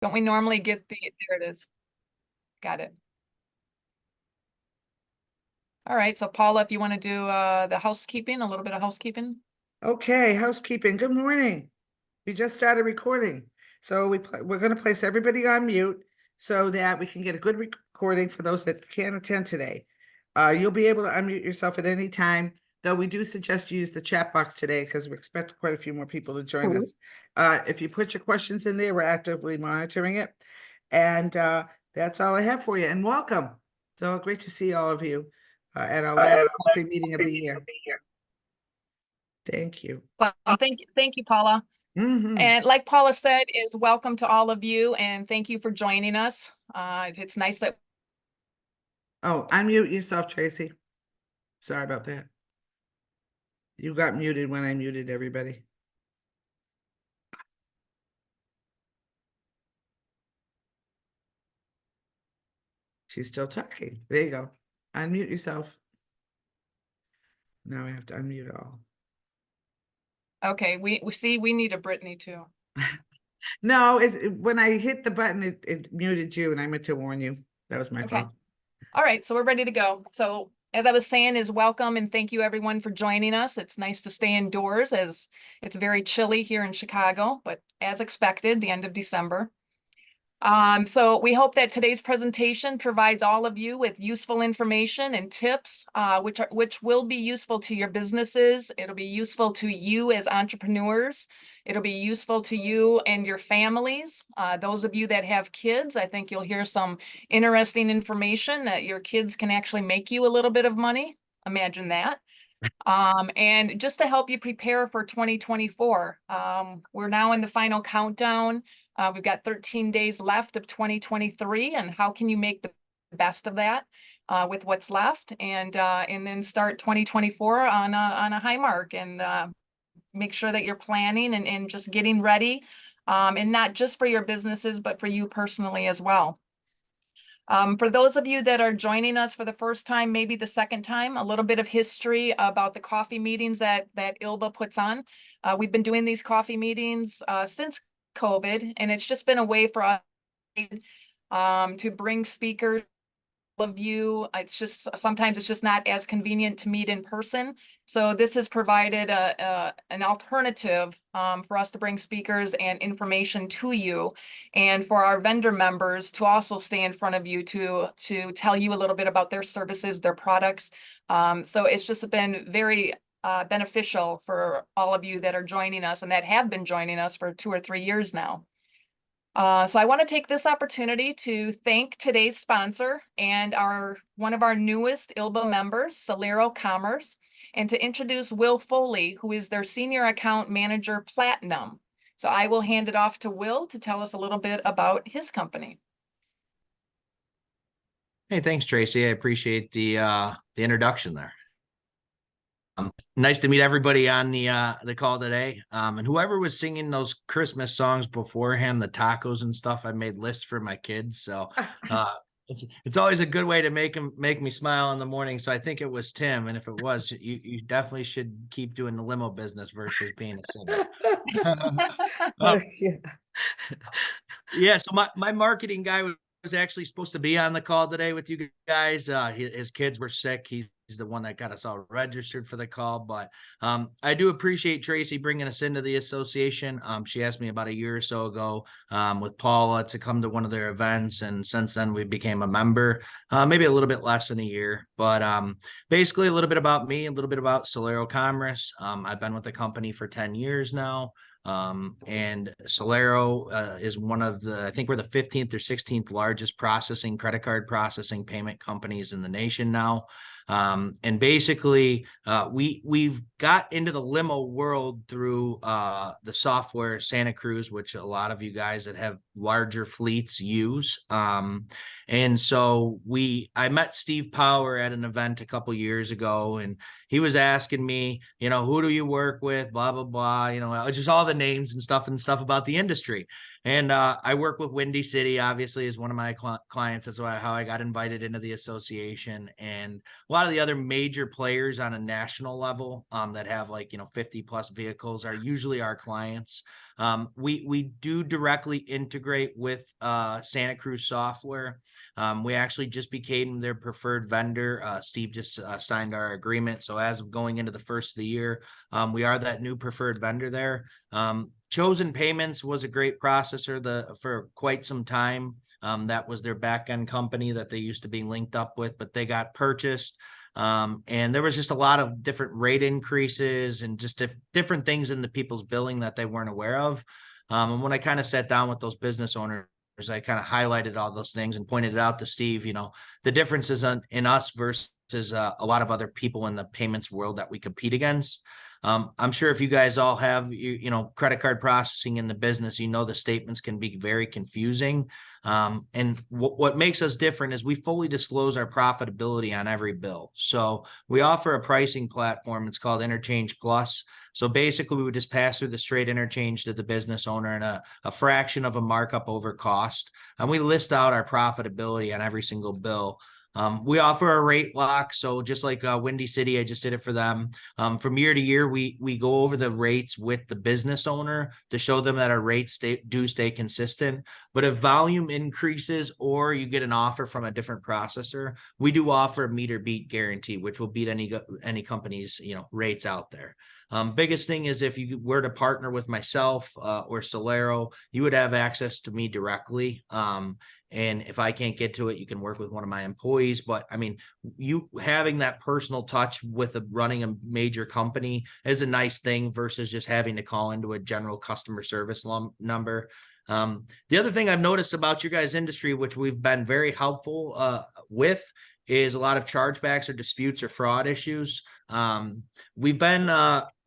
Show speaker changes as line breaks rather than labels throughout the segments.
Don't we normally get there it is. Got it. All right, so Paula, if you want to do the housekeeping, a little bit of housekeeping.
Okay, housekeeping. Good morning. We just started recording. So we're going to place everybody on mute so that we can get a good recording for those that can't attend today. You'll be able to unmute yourself at any time, though we do suggest you use the chat box today because we expect quite a few more people to join us. If you put your questions in there, we're actively monitoring it. And that's all I have for you. And welcome. So great to see all of you at our last coffee meeting of the year. Thank you.
Thank you, Paula.
Mm-hmm.
And like Paula said, is welcome to all of you, and thank you for joining us. It's nice that.
Oh, unmute yourself, Tracy. Sorry about that. You got muted when I muted everybody. She's still talking. There you go. Unmute yourself. Now I have to unmute all.
Okay, we see we need a Brittany too.
No, when I hit the button, it muted you, and I meant to warn you. That was my fault.
All right, so we're ready to go. So as I was saying, is welcome and thank you everyone for joining us. It's nice to stay indoors as it's very chilly here in Chicago, but as expected, the end of December. So we hope that today's presentation provides all of you with useful information and tips, which will be useful to your businesses. It'll be useful to you as entrepreneurs. It'll be useful to you and your families. Those of you that have kids, I think you'll hear some interesting information that your kids can actually make you a little bit of money. Imagine that. And just to help you prepare for 2024, we're now in the final countdown. We've got 13 days left of 2023, and how can you make the best of that with what's left, and then start 2024 on a high mark, and make sure that you're planning and just getting ready, and not just for your businesses, but for you personally as well. For those of you that are joining us for the first time, maybe the second time, a little bit of history about the coffee meetings that ILLBA puts on. We've been doing these coffee meetings since COVID, and it's just been a way for us to bring speakers of you. It's just sometimes it's just not as convenient to meet in person. So this has provided an alternative for us to bring speakers and information to you, and for our vendor members to also stay in front of you to tell you a little bit about their services, their products. So it's just been very beneficial for all of you that are joining us and that have been joining us for 2 or 3 years now. So I want to take this opportunity to thank today's sponsor and one of our newest ILLBA members, Solero Commerce, and to introduce Will Foley, who is their Senior Account Manager Platinum. So I will hand it off to Will to tell us a little bit about his company.
Hey, thanks, Tracy. I appreciate the introduction there. Nice to meet everybody on the call today. And whoever was singing those Christmas songs beforehand, the tacos and stuff, I made lists for my kids. So it's always a good way to make me smile in the morning. So I think it was Tim, and if it was, you definitely should keep doing the limo business versus being a singer. Yeah. So my marketing guy was actually supposed to be on the call today with you guys. His kids were sick. He's the one that got us all registered for the call. But I do appreciate Tracy bringing us into the association. She asked me about a year or so ago with Paula to come to one of their events. And since then, we became a member, maybe a little bit less than a year. But basically, a little bit about me, a little bit about Solero Commerce. I've been with the company for 10 years now. And Solero is one of I think we're the 15th or 16th largest credit card processing payment companies in the nation now. And basically, we've got into the limo world through the software Santa Cruz, which a lot of you guys that have larger fleets use. And so I met Steve Power at an event a couple years ago, and he was asking me, who do you work with, blah, blah, blah, just all the names and stuff about the industry. And I work with Windy City, obviously, as one of my clients. That's how I got invited into the association. And a lot of the other major players on a national level that have 50 plus vehicles are usually our clients. We do directly integrate with Santa Cruz software. We actually just became their preferred vendor. Steve just signed our agreement. So as of going into the first of the year, we are that new preferred vendor there. Chosen Payments was a great processor for quite some time. That was their back end company that they used to be linked up with, but they got purchased. And there was just a lot of different rate increases and just different things in the people's billing that they weren't aware of. And when I kind of sat down with those business owners, I kind of highlighted all those things and pointed it out to Steve, the differences in us versus a lot of other people in the payments world that we compete against. I'm sure if you guys all have, credit card processing in the business, the statements can be very confusing. And what makes us different is we fully disclose our profitability on every bill. So we offer a pricing platform. It's called Interchange Plus. So basically, we would just pass through the straight interchange to the business owner and a fraction of a markup over cost. And we list out our profitability on every single bill. We offer a rate lock. So just like Windy City, I just did it for them. From year to year, we go over the rates with the business owner to show them that our rates do stay consistent. But if volume increases or you get an offer from a different processor, we do offer a meter beat guarantee, which will beat any company's rates out there. Biggest thing is if you were to partner with myself or Solero, you would have access to me directly. And if I can't get to it, you can work with one of my employees. But I mean, you having that personal touch with running a major company is a nice thing versus just having to call into a general customer service number. The other thing I've noticed about your guys' industry, which we've been very helpful with, is a lot of chargebacks or disputes or fraud issues. We've been,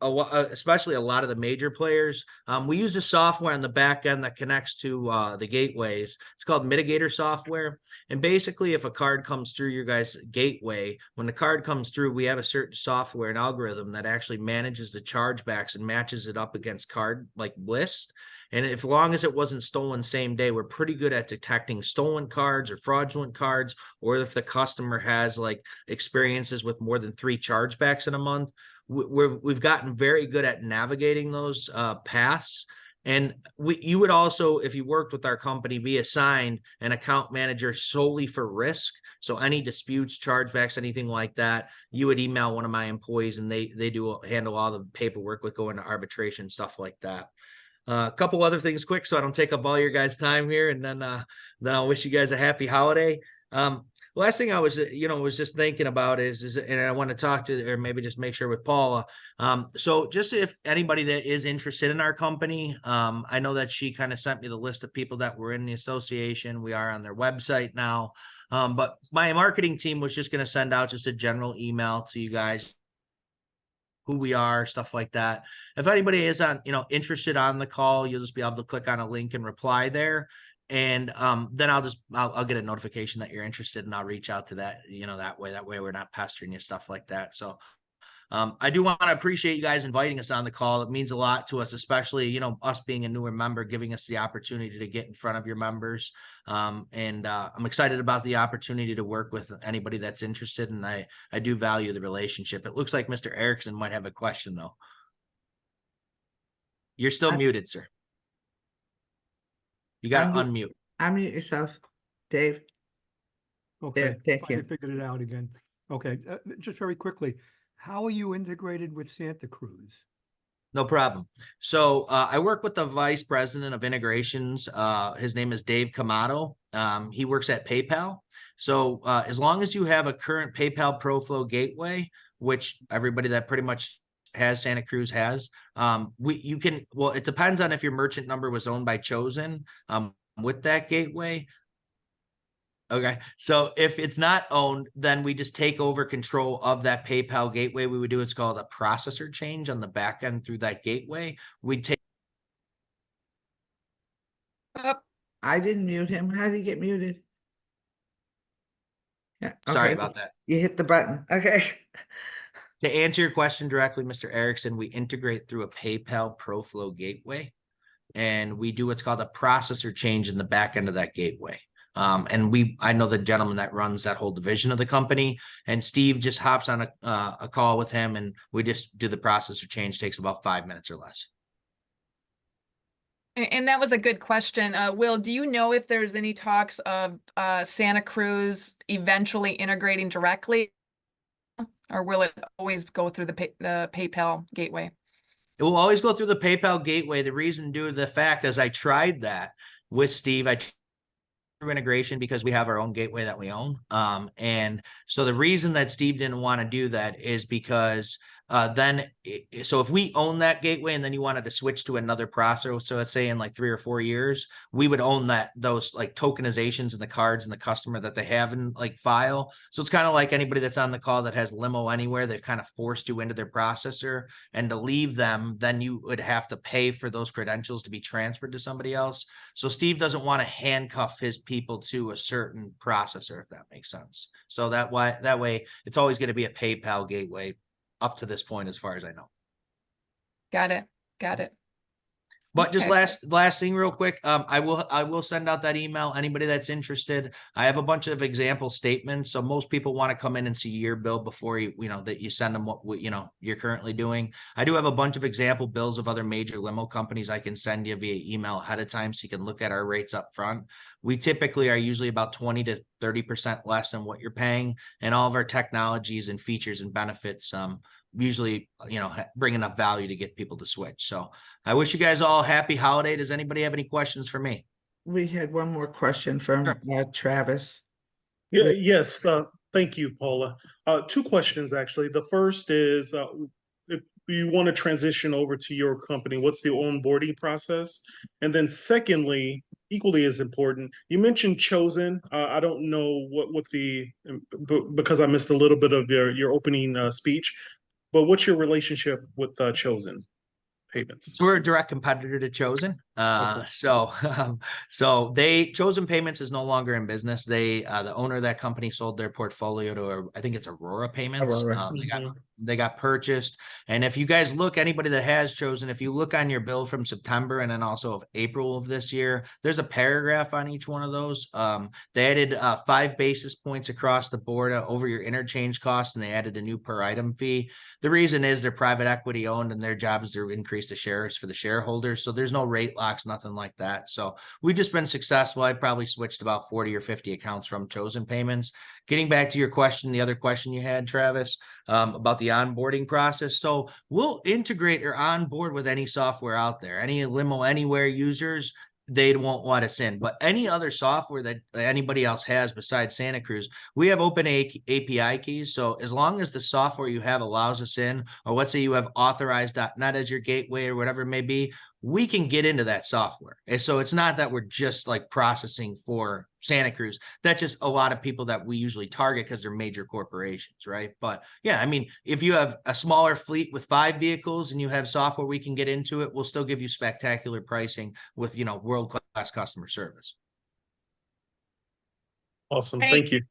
especially a lot of the major players, we use a software on the back end that connects to the gateways. It's called Mitigator software. And basically, if a card comes through your guys' gateway, when the card comes through, we have a certain software and algorithm that actually manages the chargebacks and matches it up against card like lists. And if long as it wasn't stolen same day, we're pretty good at detecting stolen cards or fraudulent cards, or if the customer has like experiences with more than 3 chargebacks in a month. We've gotten very good at navigating those paths. And you would also, if you worked with our company, be assigned an account manager solely for risk. So any disputes, chargebacks, anything like that, you would email one of my employees and they do handle all the paperwork with going to arbitration, stuff like that. A couple other things quick so I don't take up all your guys' time here, and then I'll wish you guys a happy holiday. Last thing I was just thinking about is and I want to talk to, or maybe just make sure with Paula. So just if anybody that is interested in our company, I know that she kind of sent me the list of people that were in the association. We are on their website now. But my marketing team was just going to send out just a general email to you guys, who we are, stuff like that. If anybody is interested on the call, you'll just be able to click on a link and reply there. And then I'll get a notification that you're interested, and I'll reach out to that, that way we're not pestering you, stuff like that. So I do want to appreciate you guys inviting us on the call. It means a lot to us, especially, us being a newer member, giving us the opportunity to get in front of your members. And I'm excited about the opportunity to work with anybody that's interested. And I do value the relationship. It looks like Mr. Erickson might have a question though. You're still muted, sir. You got to unmute.
Unmute yourself, Dave.
Okay,
There, thank
I
you.
figured it out again. Okay, just very quickly, how are you integrated with Santa Cruz?
No problem. So I work with the vice president of integrations. His name is Dave Camato. He works at PayPal. So as long as you have a current PayPal ProFlow gateway, which everybody that pretty much has Santa Cruz has, it depends on if your merchant number was owned by Chosen with that gateway. Okay, so if it's not owned, then we just take over control of that PayPal gateway. We would do what's called a processor change on the back end through that gateway. We'd take.
I didn't mute him. How did he get muted? Yeah,
Sorry
okay.
about that.
You hit the button. Okay.
To answer your question directly, Mr. Erickson, we integrate through a PayPal ProFlow gateway, and we do what's called a processor change in the back end of that gateway. And I know the gentleman that runs that whole division of the company, and Steve just hops on a call with him, and we just do the processor change. Takes about 5 minutes or less.
And that was a good question. Will, do you know if there's any talks of Santa Cruz eventually integrating directly, or will it always go through the PayPal gateway?
It will always go through the PayPal gateway. The reason due to the fact is I tried that with Steve. Through integration because we have our own gateway that we own. And so the reason that Steve didn't want to do that is because so if we own that gateway and then you wanted to switch to another processor, so let's say in like 3 or 4 years, we would own those like tokenizations and the cards and the customer that they have in like file. So it's kind of like anybody that's on the call that has Limo Anywhere, they've kind of forced you into their processor, and to leave them, then you would have to pay for those credentials to be transferred to somebody else. So Steve doesn't want to handcuff his people to a certain processor, if that makes sense. So that way it's always going to be a PayPal gateway up to this point, as far as I know.
Got it. Got it.
But just
Okay.
last thing real quick, I will send out that email. Anybody that's interested, I have a bunch of example statements. So most people want to come in and see your bill before that you send them what you're currently doing. I do have a bunch of example bills of other major limo companies I can send you via email ahead of time so you can look at our rates up front. We typically are usually about 20 to 30% less than what you're paying, and all of our technologies and features and benefits usually bring enough value to get people to switch. So I wish you guys all happy holiday. Does anybody have any questions for me?
We had one more question from Travis.
Yeah, yes, thank you, Paula. Two questions, actually. The first is, if you want to transition over to your company, what's the onboarding process? And then secondly, equally as important, you mentioned Chosen. I don't know what because I missed a little bit of your opening speech, but what's your relationship with Chosen Payments?
So we're a direct competitor to Chosen.
Okay.
So Chosen Payments is no longer in business. The owner of that company sold their portfolio to I think it's Aurora Payments.
Aurora.
They got purchased. And if you guys look, anybody that has Chosen, if you look on your bill from September and then also of April of this year, there's a paragraph on each one of those. They added 5 basis points across the board over your interchange costs, and they added a new per item fee. The reason is they're private equity owned, and their job is to increase the shares for the shareholders. So there's no rate locks, nothing like that. So we've just been successful. I probably switched about 40 or 50 accounts from Chosen Payments. Getting back to your question, the other question you had, Travis, about the onboarding process. So we'll integrate or onboard with any software out there. Any Limo Anywhere users, they won't want us in. But any other software that anybody else has besides Santa Cruz, we have open API keys. So as long as the software you have allows us in, or let's say you have authorized.net as your gateway or whatever it may be, we can get into that software. And so it's not that we're just like processing for Santa Cruz. That's just a lot of people that we usually target because they're major corporations, right? But yeah, I mean, if you have a smaller fleet with 5 vehicles and you have software we can get into it, we'll still give you spectacular pricing with, world-class customer service.
Awesome,
Hey.
thank you.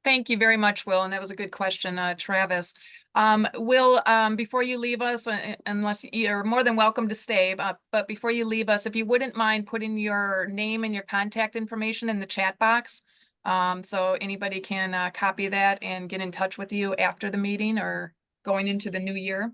Thank you very much, Will, and that was a good question, Travis. Will, before you leave us, unless you're more than welcome to stay, but before you leave us, if you wouldn't mind putting your name and your contact information in the chat box, so anybody can copy that and get in touch with you after the meeting or going into the new year.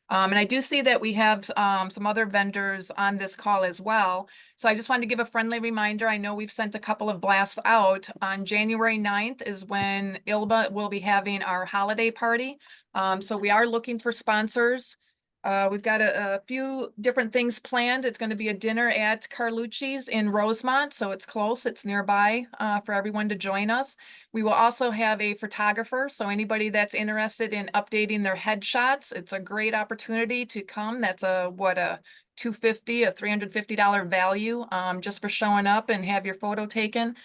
And I do see that we have some other vendors on this call as well. So I just wanted to give a friendly reminder. I know we've sent a couple of blasts out. On January 9th is when ILLBA will be having our holiday party. So we are looking for sponsors. We've got a few different things planned. It's going to be a dinner at Carlucci's in Rosemont, so it's close, it's nearby for everyone to join us. We will also have a photographer, so anybody that's interested in updating their headshots, it's a great opportunity to come. That's a $350 value just for showing up and have your photo taken.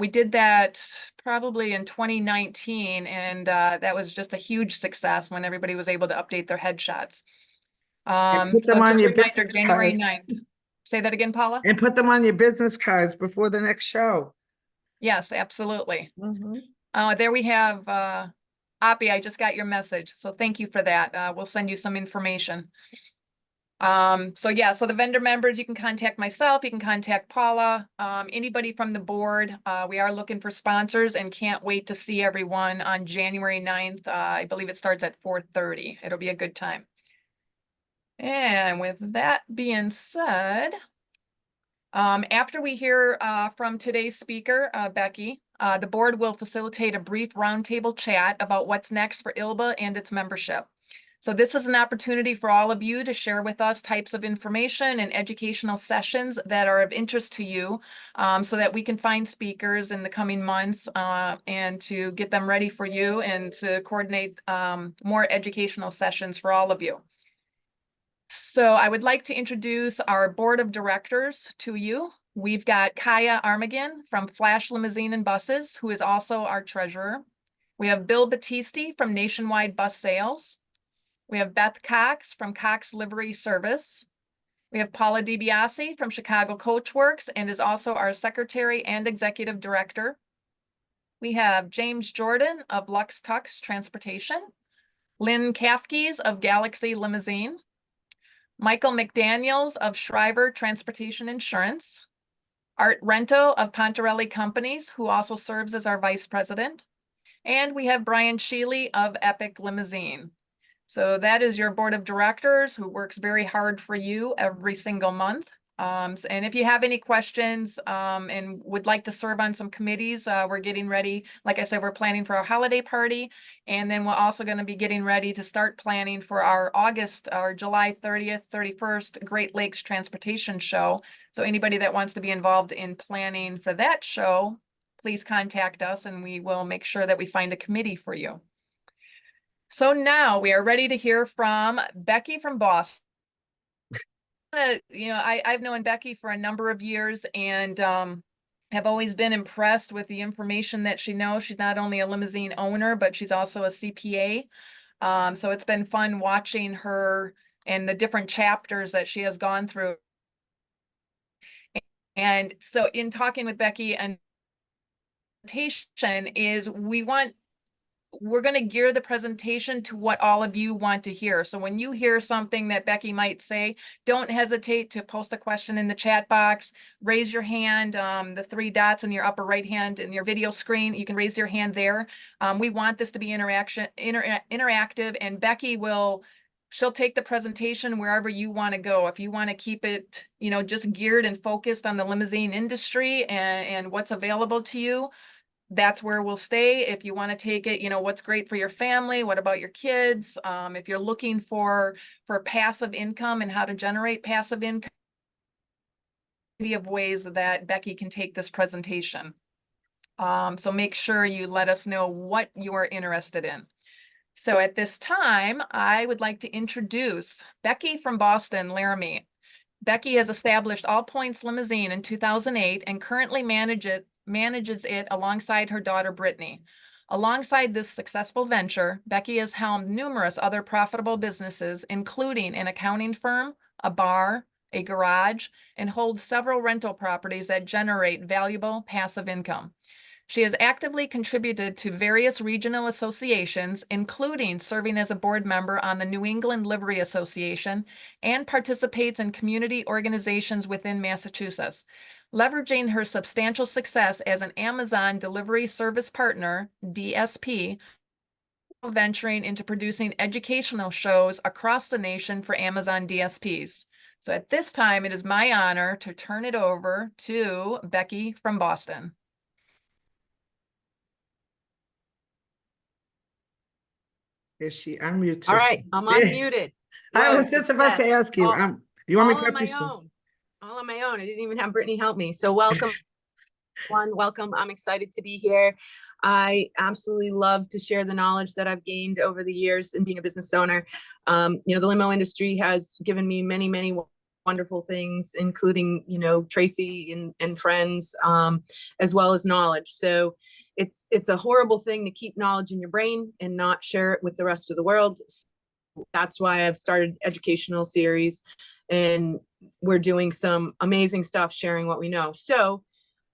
We did that probably in 2019, and that was just a huge success when everybody was able to update their headshots.
put
So
them on
just a
your
reminder,
business
January
card.
9th. Say that again, Paula?
And put them on your business cards before the next show.
Yes, absolutely.
Mhm.
There we have, Oppie, I just got your message, so thank you for that. We'll send you some information. So yeah, so the vendor members, you can contact myself, you can contact Paula, anybody from the board. We are looking for sponsors and can't wait to see everyone on January 9th. I believe it starts at 4:30. It'll be a good time. And with that being said, after we hear from today's speaker, Becky, the board will facilitate a brief roundtable chat about what's next for ILLBA and its membership. So this is an opportunity for all of you to share with us types of information and educational sessions that are of interest to you, so that we can find speakers in the coming months and to get them ready for you and to coordinate more educational sessions for all of you. So I would like to introduce our board of directors to you. We've got Kaya Armagan from Flash Limousine and Buses, who is also our treasurer. We have Bill Battisti from Nationwide Bus Sales. We have Beth Cox from Cox Livery Service. We have Paula DiBiase from Chicago Coachworks and is also our secretary and executive director. We have James Jordan of Lux Tux Transportation. Lynn Kafkes of Galaxy Limousine. Michael McDaniels of Shriver Transportation Insurance, Art Rento of Pontarelli Companies, who also serves as our vice president, and we have Brian Sheely of Epic Limousine. So that is your board of directors who works very hard for you every single month. And if you have any questions and would like to serve on some committees, we're getting ready. Like I said, we're planning for our holiday party. And then we're also going to be getting ready to start planning for our July 30th, 31st Great Lakes Transportation Show. So anybody that wants to be involved in planning for that show, please contact us and we will make sure that we find a committee for you. So now we are ready to hear from Becky from Boston. I've known Becky for a number of years and have always been impressed with the information that she knows. She's not only a limousine owner, but she's also a CPA. So it's been fun watching her and the different chapters that she has gone through. And so in talking with Becky, and is we're going to gear the presentation to what all of you want to hear. So when you hear something that Becky might say, don't hesitate to post a question in the chat box, raise your hand, the 3 dots in your upper right hand in your video screen, you can raise your hand there. We want this to be interactive, and Becky she'll take the presentation wherever you want to go. If you want to keep it, just geared and focused on the limousine industry and what's available to you, that's where we'll stay. If you want to take it, what's great for your family, what about your kids? If you're looking for passive income and how to generate passive income, of ways that Becky can take this presentation. So make sure you let us know what you are interested in. So at this time, I would like to introduce Becky from Boston Laramee. Becky has established All Points Limousine in 2008 and currently manages it alongside her daughter, Brittany. Alongside this successful venture, Becky has helmed numerous other profitable businesses, including an accounting firm, a bar, a garage, and holds several rental properties that generate valuable passive income. She has actively contributed to various regional associations, including serving as a board member on the New England Livery Association, and participates in community organizations within Massachusetts. Leveraging her substantial success as an Amazon Delivery Service Partner, DSP, venturing into producing educational shows across the nation for Amazon DSPs. So at this time, it is my honor to turn it over to Becky from Boston.
Is she unmuted?
All right, I'm unmuted.
I
Whoa,
was just about to
success.
ask you.
All,
You want me
all
to
on
put
my
this?
own. All on my own. I didn't even have Brittany help me. So welcome, everyone. Welcome. I'm excited to be here. I absolutely love to share the knowledge that I've gained over the years in being a business owner. The limo industry has given me many, many wonderful things, including, Tracy and friends, as well as knowledge. So it's a horrible thing to keep knowledge in your brain and not share it with the rest of the world. So that's why I've started educational series, and we're doing some amazing stuff sharing what we know. So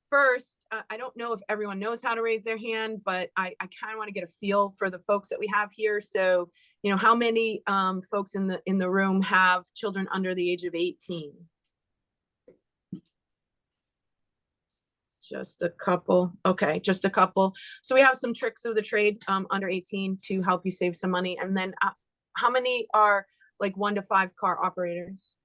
first, I don't know if everyone knows how to raise their hand, but I kind of want to get a feel for the folks that we have here. So, how many folks in the room have children under the age of 18? Just a couple. Okay, just a couple. So we have some tricks of the trade under 18 to help you save some money. And then how many are like 1 to 5 car operators.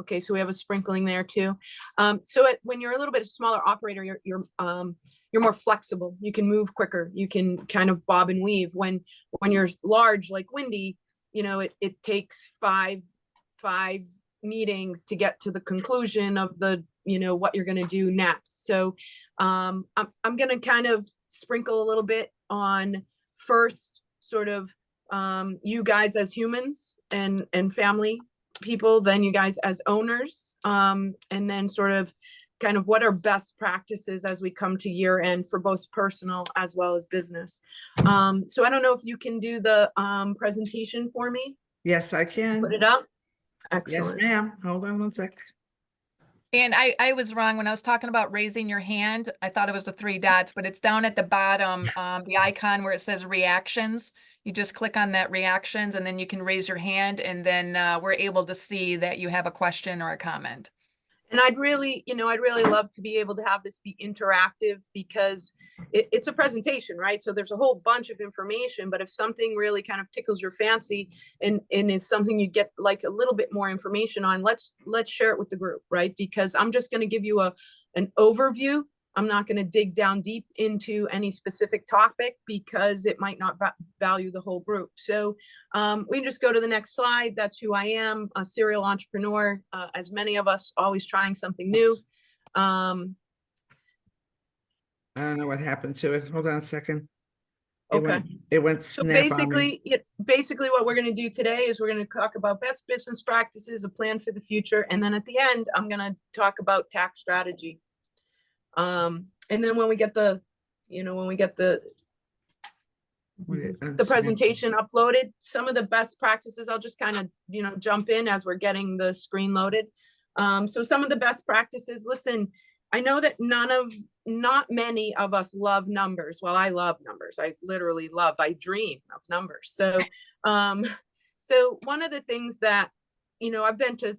Okay, so we have a sprinkling there too. When you're a little bit smaller operator, you're more flexible. You can move quicker. You can kind of bob and weave. When you're large like Wendy, you know, it takes five meetings to get to the conclusion of the, you know, what you're going to do next. So I'm going to kind of sprinkle a little bit on first sort of you guys as humans and family people, then you guys as owners, and then sort of kind of what are best practices as we come to year end for both personal as well as business. So I don't know if you can do the presentation for me.
Yes, I can.
Put it up.
Yes,
Excellent.
ma'am. Hold on one sec.
And I was wrong when I was talking about raising your hand. I thought it was the 3 dots, but it's down at the bottom, the icon where it says reactions. You just click on that reactions and then you can raise your hand, and then we're able to see that you have a question or a comment.
And I'd really love to be able to have this be interactive, because it's a presentation, right? So there's a whole bunch of information, but if something really kind of tickles your fancy and is something you get like a little bit more information on, let's share it with the group, right? Because I'm just going to give you an overview. I'm not going to dig down deep into any specific topic because it might not value the whole group. So we can just go to the next slide. That's who I am, a serial entrepreneur, as many of us, always trying something new.
I don't know what happened to it. Hold on a second.
Okay.
It went
So
snap on me.
basically what we're going to do today is we're going to talk about best business practices, a plan for the future. And then at the end, I'm going to talk about tax strategy. And then when we get the presentation uploaded, some of the best practices, I'll just kind of, jump in as we're getting the screen loaded. So some of the best practices, listen, I know that not many of us love numbers. Well, I love numbers. I literally I dream of numbers. So, so one of the things that, I've been to,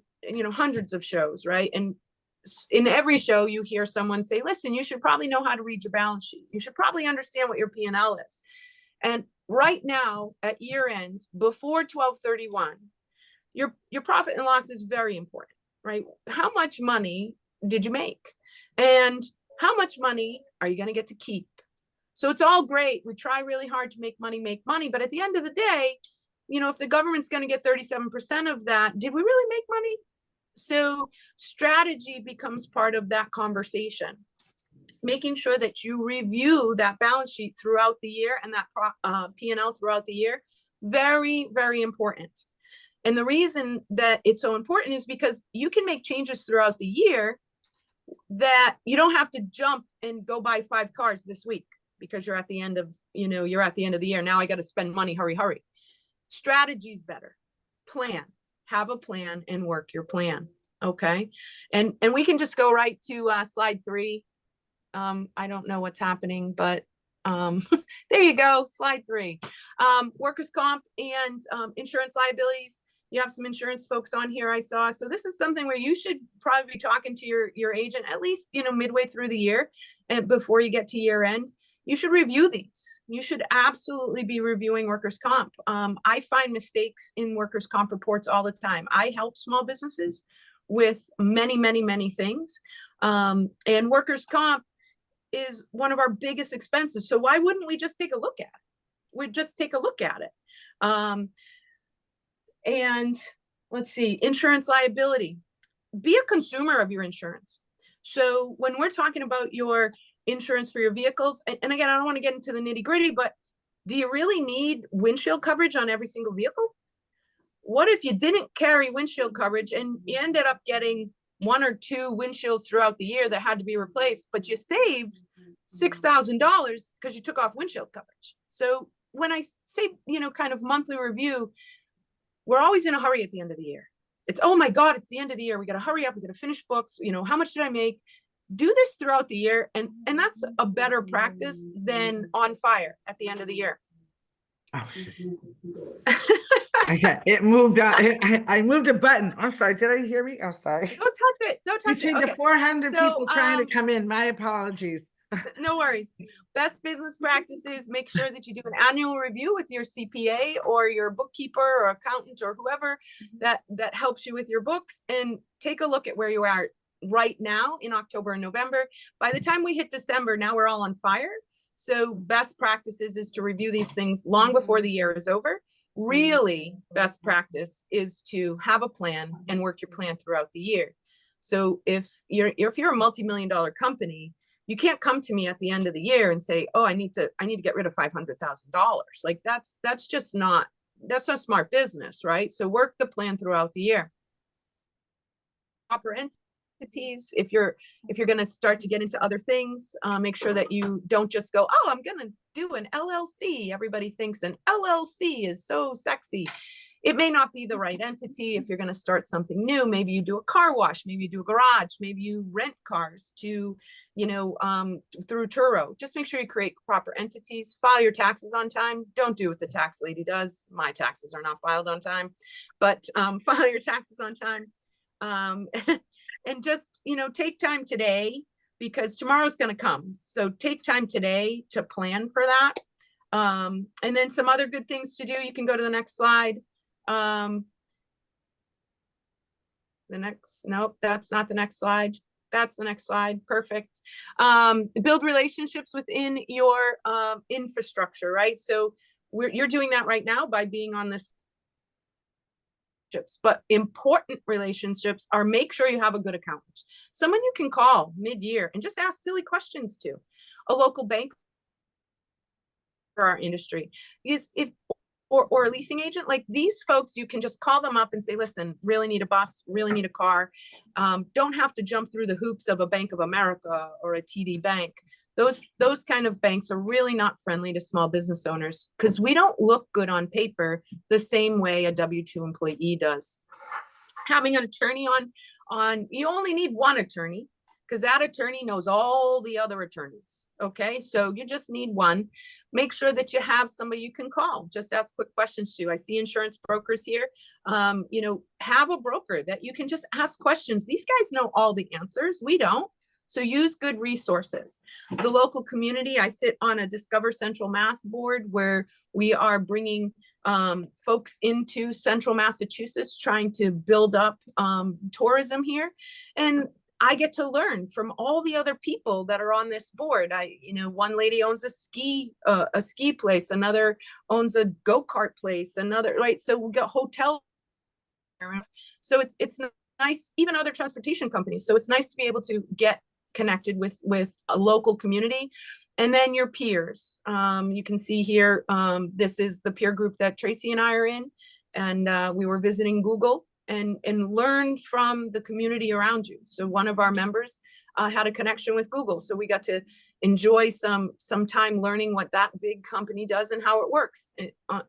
hundreds of shows, right? And in every show you hear someone say, listen, you should probably know how to read your balance sheet. You should probably understand what your P&L is. And right now at year end, before 12/31, your profit and loss is very important, right? How much money did you make? And how much money are you going to get to keep? So it's all great. We try really hard to make money. But at the end of the day, if the government's going to get 37% of that, did we really make money? So strategy becomes part of that conversation, making sure that you review that balance sheet throughout the year and that P&L throughout the year. Very, very important. And the reason that it's so important is because you can make changes throughout the year that you don't have to jump and go buy 5 cars this week because you're at the end of, you're at the end of the year. Now I got to spend money, hurry. Strategy's better. Plan. Have a plan and work your plan. Okay. And we can just go right to slide 3. I don't know what's happening, but there you go. Slide 3. Workers' comp and insurance liabilities. You have some insurance folks on here, I saw. So this is something where you should probably be talking to your agent at least, midway through the year and before you get to year end. You should review these. You should absolutely be reviewing workers' comp. I find mistakes in workers' comp reports all the time. I help small businesses with many, many, many things. And workers' comp is one of our biggest expenses. So why wouldn't we just take a look at it? We'd just take a look at it. And let's see, insurance liability. Be a consumer of your insurance. So when we're talking about your insurance for your vehicles, and again, I don't want to get into the nitty gritty, but do you really need windshield coverage on every single vehicle? What if you didn't carry windshield coverage and you ended up getting 1 or 2 windshields throughout the year that had to be replaced, but you saved $6,000 because you took off windshield coverage? So when I say, kind of monthly review, we're always in a hurry at the end of the year. It's, oh my God, it's the end of the year. We got to hurry up. We got to finish books. How much did I make? Do this throughout the year. And that's a better practice than on fire at the end of the year.
Oh, shit. It moved on. I moved a button. I'm sorry. Did I hear me? I'm sorry.
Don't touch it. Don't touch
Between
it.
the 400
So,
people trying to come in, my apologies.
No worries. Best business practices, make sure that you do an annual review with your CPA or your bookkeeper or accountant or whoever that helps you with your books, and take a look at where you are right now in October and November. By the time we hit December, now we're all on fire. So best practices is to review these things long before the year is over. Really, best practice is to have a plan and work your plan throughout the year. So if you're a multi-million-dollar company, you can't come to me at the end of the year and say, oh, I need to get rid of $500,000. Like that's just not, that's not smart business, right? So work the plan throughout the year. Proper entities, if you're going to start to get into other things, make sure that you don't just go, oh, I'm going to do an LLC. Everybody thinks an LLC is so sexy. It may not be the right entity. If you're going to start something new, maybe you do a car wash, maybe you do a garage, maybe you rent cars to, through Turo. Just make sure you create proper entities, file your taxes on time. Don't do what the tax lady does. My taxes are not filed on time, but file your taxes on time. And just, take time today, because tomorrow's going to come. So take time today to plan for that. And then some other good things to do. You can go to the next slide. Nope, that's not the next slide. That's the next slide. Perfect. Build relationships within your infrastructure, right? So you're doing that right now by being on this. But important relationships are, make sure you have a good accountant, someone you can call mid-year and just ask silly questions to. A local bank for our industry is or a leasing agent, like these folks, you can just call them up and say, listen, really need a bus, really need a car. Don't have to jump through the hoops of a Bank of America or a TD Bank. Those kind of banks are really not friendly to small business owners, because we don't look good on paper the same way a W-2 employee does. Having an attorney on you only need one attorney, because that attorney knows all the other attorneys. Okay, so you just need one. Make sure that you have somebody you can call. Just ask quick questions to. I see insurance brokers here. Have a broker that you can just ask questions. These guys know all the answers. We don't. So use good resources. The local community, I sit on a Discover Central Mass board where we are bringing folks into Central Massachusetts, trying to build up tourism here. And I get to learn from all the other people that are on this board. One lady owns a ski place, another owns a go-kart place, another, right? So we got hotel. So it's nice, even other transportation companies. So it's nice to be able to get connected with a local community. And then your peers. You can see here, this is the peer group that Tracy and I are in. And we were visiting Google and learned from the community around you. So one of our members had a connection with Google. So we got to enjoy some time learning what that big company does and how it works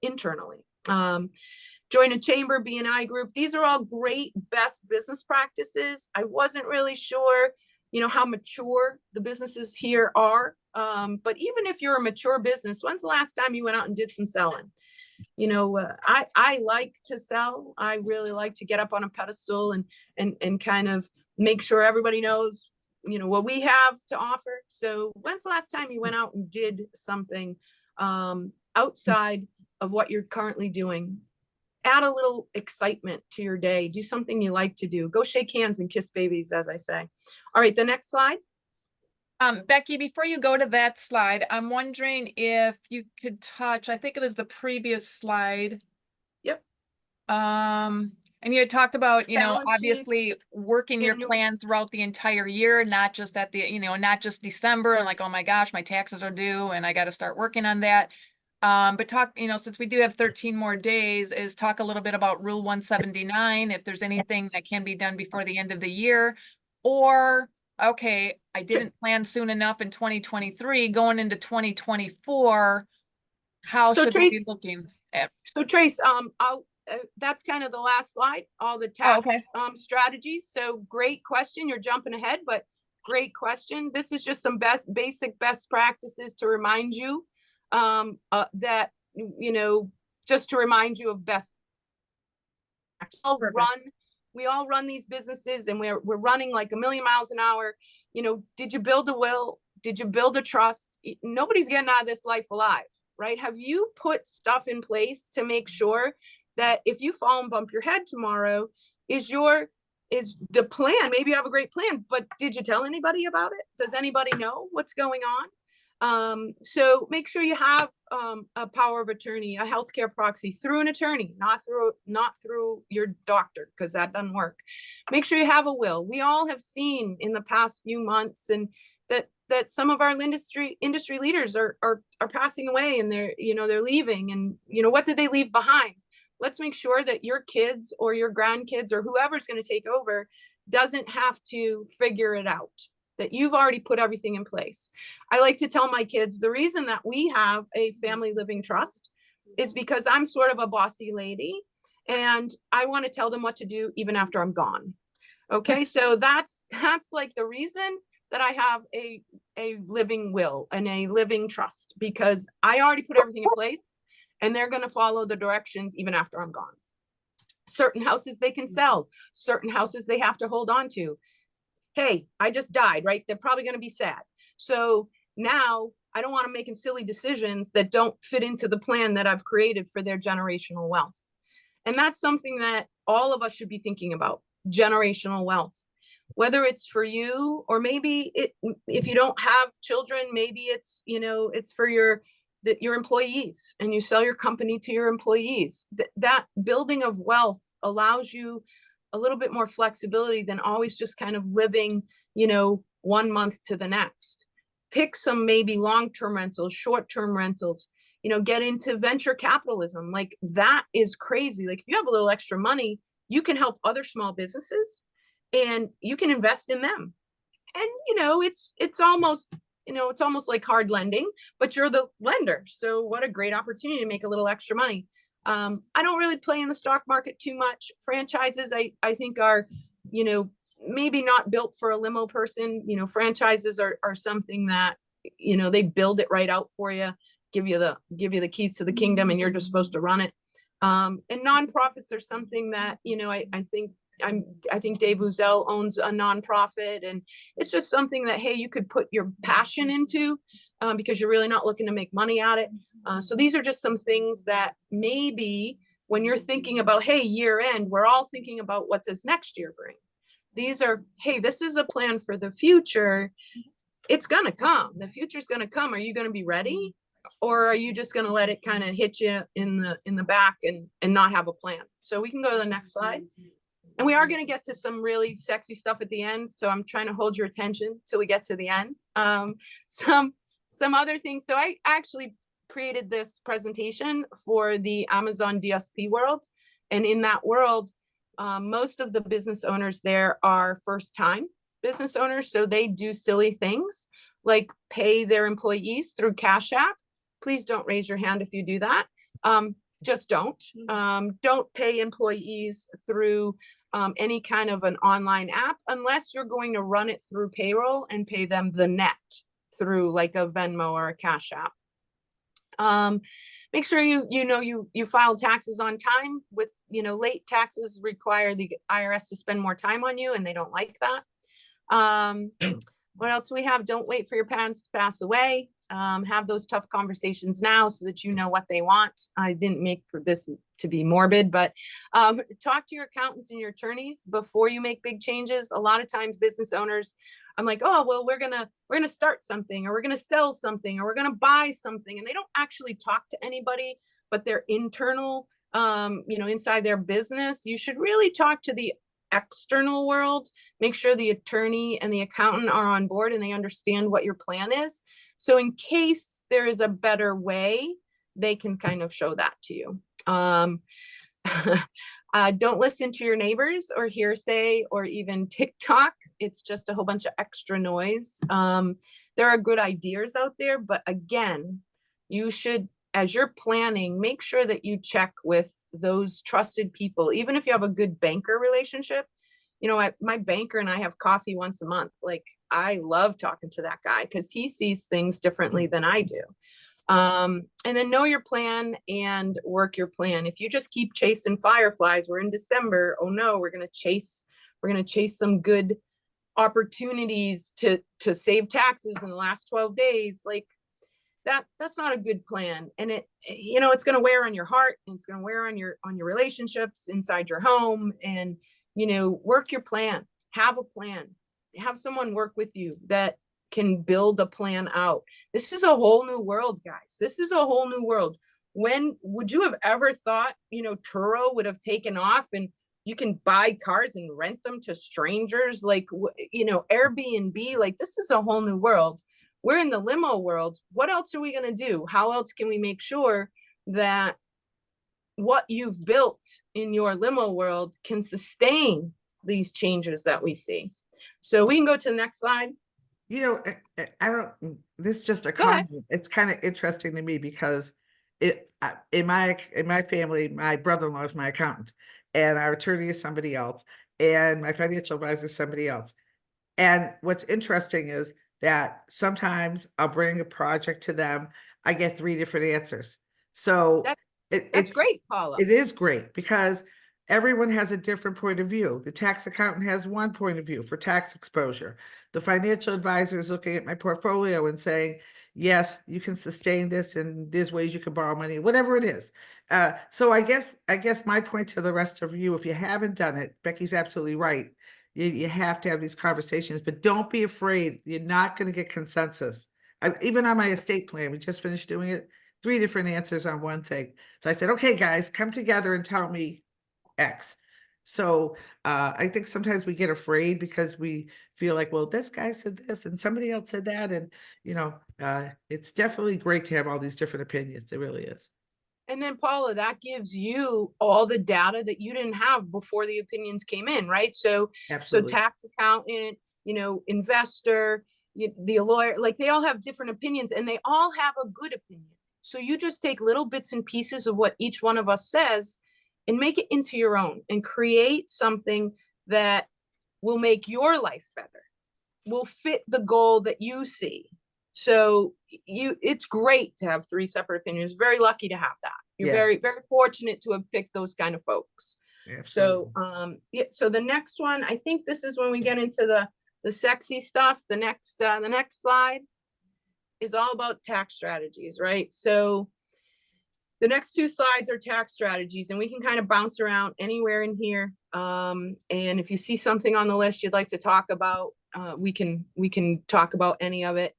internally. Join a chamber, B&I group. These are all great best business practices. I wasn't really sure how mature the businesses here are. But even if you're a mature business, when's the last time you went out and did some selling? I like to sell. I really like to get up on a pedestal and kind of make sure everybody knows, what we have to offer. So when's the last time you went out and did something outside of what you're currently doing? Add a little excitement to your day. Do something you like to do. Go shake hands and kiss babies, as I say. All right, the next slide.
Becky, before you go to that slide, I'm wondering if you could touch, I think it was the previous slide.
Yep.
And you had talked about,
Balance sheet.
obviously working your plan throughout the entire year, not just at the, not just December and like, oh my gosh, my taxes are due and I got to start working on that. But talk, since we do have 13 more days, is talk a little bit about Rule 179, if there's anything that can be done before the end of the year, or, okay, I didn't plan soon enough in 2023, going into 2024, how should we be looking at?
So Trace, that's kind of the last slide, all the tax strategies. So great question. You're jumping ahead, but great question. This is just some basic best practices to remind you that, just to remind you of best run We all run these businesses and we're running like a million miles an hour. You know, did you build a will? Did you build a trust? Nobody's getting out of this life alive, right? Have you put stuff in place to make sure that if you fall and bump your head tomorrow, is the plan, maybe you have a great plan, but did you tell anybody about it? Does anybody know what's going on? So make sure you have a power of attorney, a healthcare proxy through an attorney, not through your doctor, because that doesn't work. Make sure you have a will. We all have seen in the past few months and that some of our industry leaders are passing away, and they're leaving, and what did they leave behind? Let's make sure that your kids or your grandkids or whoever's going to take over doesn't have to figure it out, that you've already put everything in place. I like to tell my kids the reason that we have a family living trust is because I'm sort of a bossy lady and I want to tell them what to do even after I'm gone. Okay, so that's like the reason that I have a living will and a living trust, because I already put everything in place and they're going to follow the directions even after I'm gone. Certain houses they can sell, certain houses they have to hold on to. Hey, I just died, right? They're probably going to be sad. So now I don't want them making silly decisions that don't fit into the plan that I've created for their generational wealth. And that's something that all of us should be thinking about, generational wealth. Whether it's for you, or maybe if you don't have children, maybe it's for your employees, and you sell your company to your employees. That building of wealth allows you a little bit more flexibility than always just kind of living, 1 month to the next. Pick some maybe long-term rentals, short-term rentals, get into venture capitalism. Like, that is crazy. Like, if you have a little extra money, you can help other small businesses and you can invest in them. And, it's almost, it's almost like hard lending, but you're the lender. So what a great opportunity to make a little extra money. I don't really play in the stock market too much. Franchises, I think are, maybe not built for a limo person. Franchises are something that, they build it right out for you, give you the keys to the kingdom, and you're just supposed to run it. And nonprofits are something that, I think Dave Uzel owns a nonprofit, and it's just something that, hey, you could put your passion into, because you're really not looking to make money at it. So these are just some things that maybe when you're thinking about, hey, year end, we're all thinking about what does next year bring. These are, hey, this is a plan for the future. It's going to come. The future's going to come. Are you going to be ready? Or are you just going to let it kind of hit you in the back and not have a plan? So we can go to the next slide. And we are going to get to some really sexy stuff at the end. So I'm trying to hold your attention till we get to the end. Some other things. So I actually created this presentation for the Amazon DSP world. And in that world, most of the business owners there are first-time business owners. So they do silly things like pay their employees through Cash App. Please don't raise your hand if you do that. Just don't. Don't pay employees through any kind of an online app unless you're going to run it through payroll and pay them the net through like a Venmo or a Cash App. Make sure you file taxes on time. With late taxes require the IRS to spend more time on you, and they don't like that. What else do we have? Don't wait for your parents to pass away. Have those tough conversations now so that you know what they want. I didn't make for this to be morbid, but talk to your accountants and your attorneys before you make big changes. A lot of times business owners, I'm like, oh, well, we're gonna start something, or we're gonna sell something, or we're gonna buy something. And they don't actually talk to anybody but their internal, inside their business. You should really talk to the external world. Make sure the attorney and the accountant are on board and they understand what your plan is. So in case there is a better way, they can kind of show that to you. Don't listen to your neighbors or hearsay or even TikTok. It's just a whole bunch of extra noise. There are good ideas out there, but again, you should, as you're planning, make sure that you check with those trusted people. Even if you have a good banker relationship, my banker and I have coffee once a month. Like, I love talking to that guy because he sees things differently than I do. And then know your plan and work your plan. If you just keep chasing fireflies, we're in December. Oh no, we're gonna chase some good opportunities to save taxes in the last 12 days. Like that's not a good plan. And it's going to wear on your heart, and it's going to wear on your relationships inside your home. And work your plan, have a plan, have someone work with you that can build a plan out. This is a whole new world, guys. This is a whole new world. When would you have ever thought Turo would have taken off, and you can buy cars and rent them to strangers, like Airbnb? Like, this is a whole new world. We're in the limo world. What else are we going to do? How else can we make sure that what you've built in your limo world can sustain these changes that we see? So we can go to the next slide.
This is just a
Go ahead.
comment. It's kind of interesting to me because in my family, my brother-in-law is my accountant, and our attorney is somebody else, and my financial advisor is somebody else. And what's interesting is that sometimes I'll bring a project to them, I get 3 different answers. So
That's
it's
great, Paula.
It is great because everyone has a different point of view. The tax accountant has one point of view for tax exposure. The financial advisor is looking at my portfolio and saying, yes, you can sustain this, and there's ways you can borrow money, whatever it is. So I guess my point to the rest of you, if you haven't done it, Becky's absolutely right. You have to have these conversations, but don't be afraid. You're not going to get consensus. Even on my estate plan, we just finished doing it, 3 different answers on one thing. So I said, okay, guys, come together and tell me X. So I think sometimes we get afraid because we feel like, well, this guy said this and somebody else said that. And, it's definitely great to have all these different opinions. It really is.
And then, Paula, that gives you all the data that you didn't have before the opinions came in, right? So
Absolutely.
tax accountant, investor, the lawyer, like, they all have different opinions, and they all have a good opinion. So you just take little bits and pieces of what each one of us says and make it into your own, and create something that will make your life better, will fit the goal that you see. So it's great to have 3 separate opinions. Very lucky to have that. You're
Yes.
very, very fortunate to have picked those kind of folks.
Absolutely.
So, so the next one, I think this is when we get into the sexy stuff. The next slide is all about tax strategies, right? So the next 2 slides are tax strategies, and we can kind of bounce around anywhere in here. And if you see something on the list you'd like to talk about, we can talk about any of it.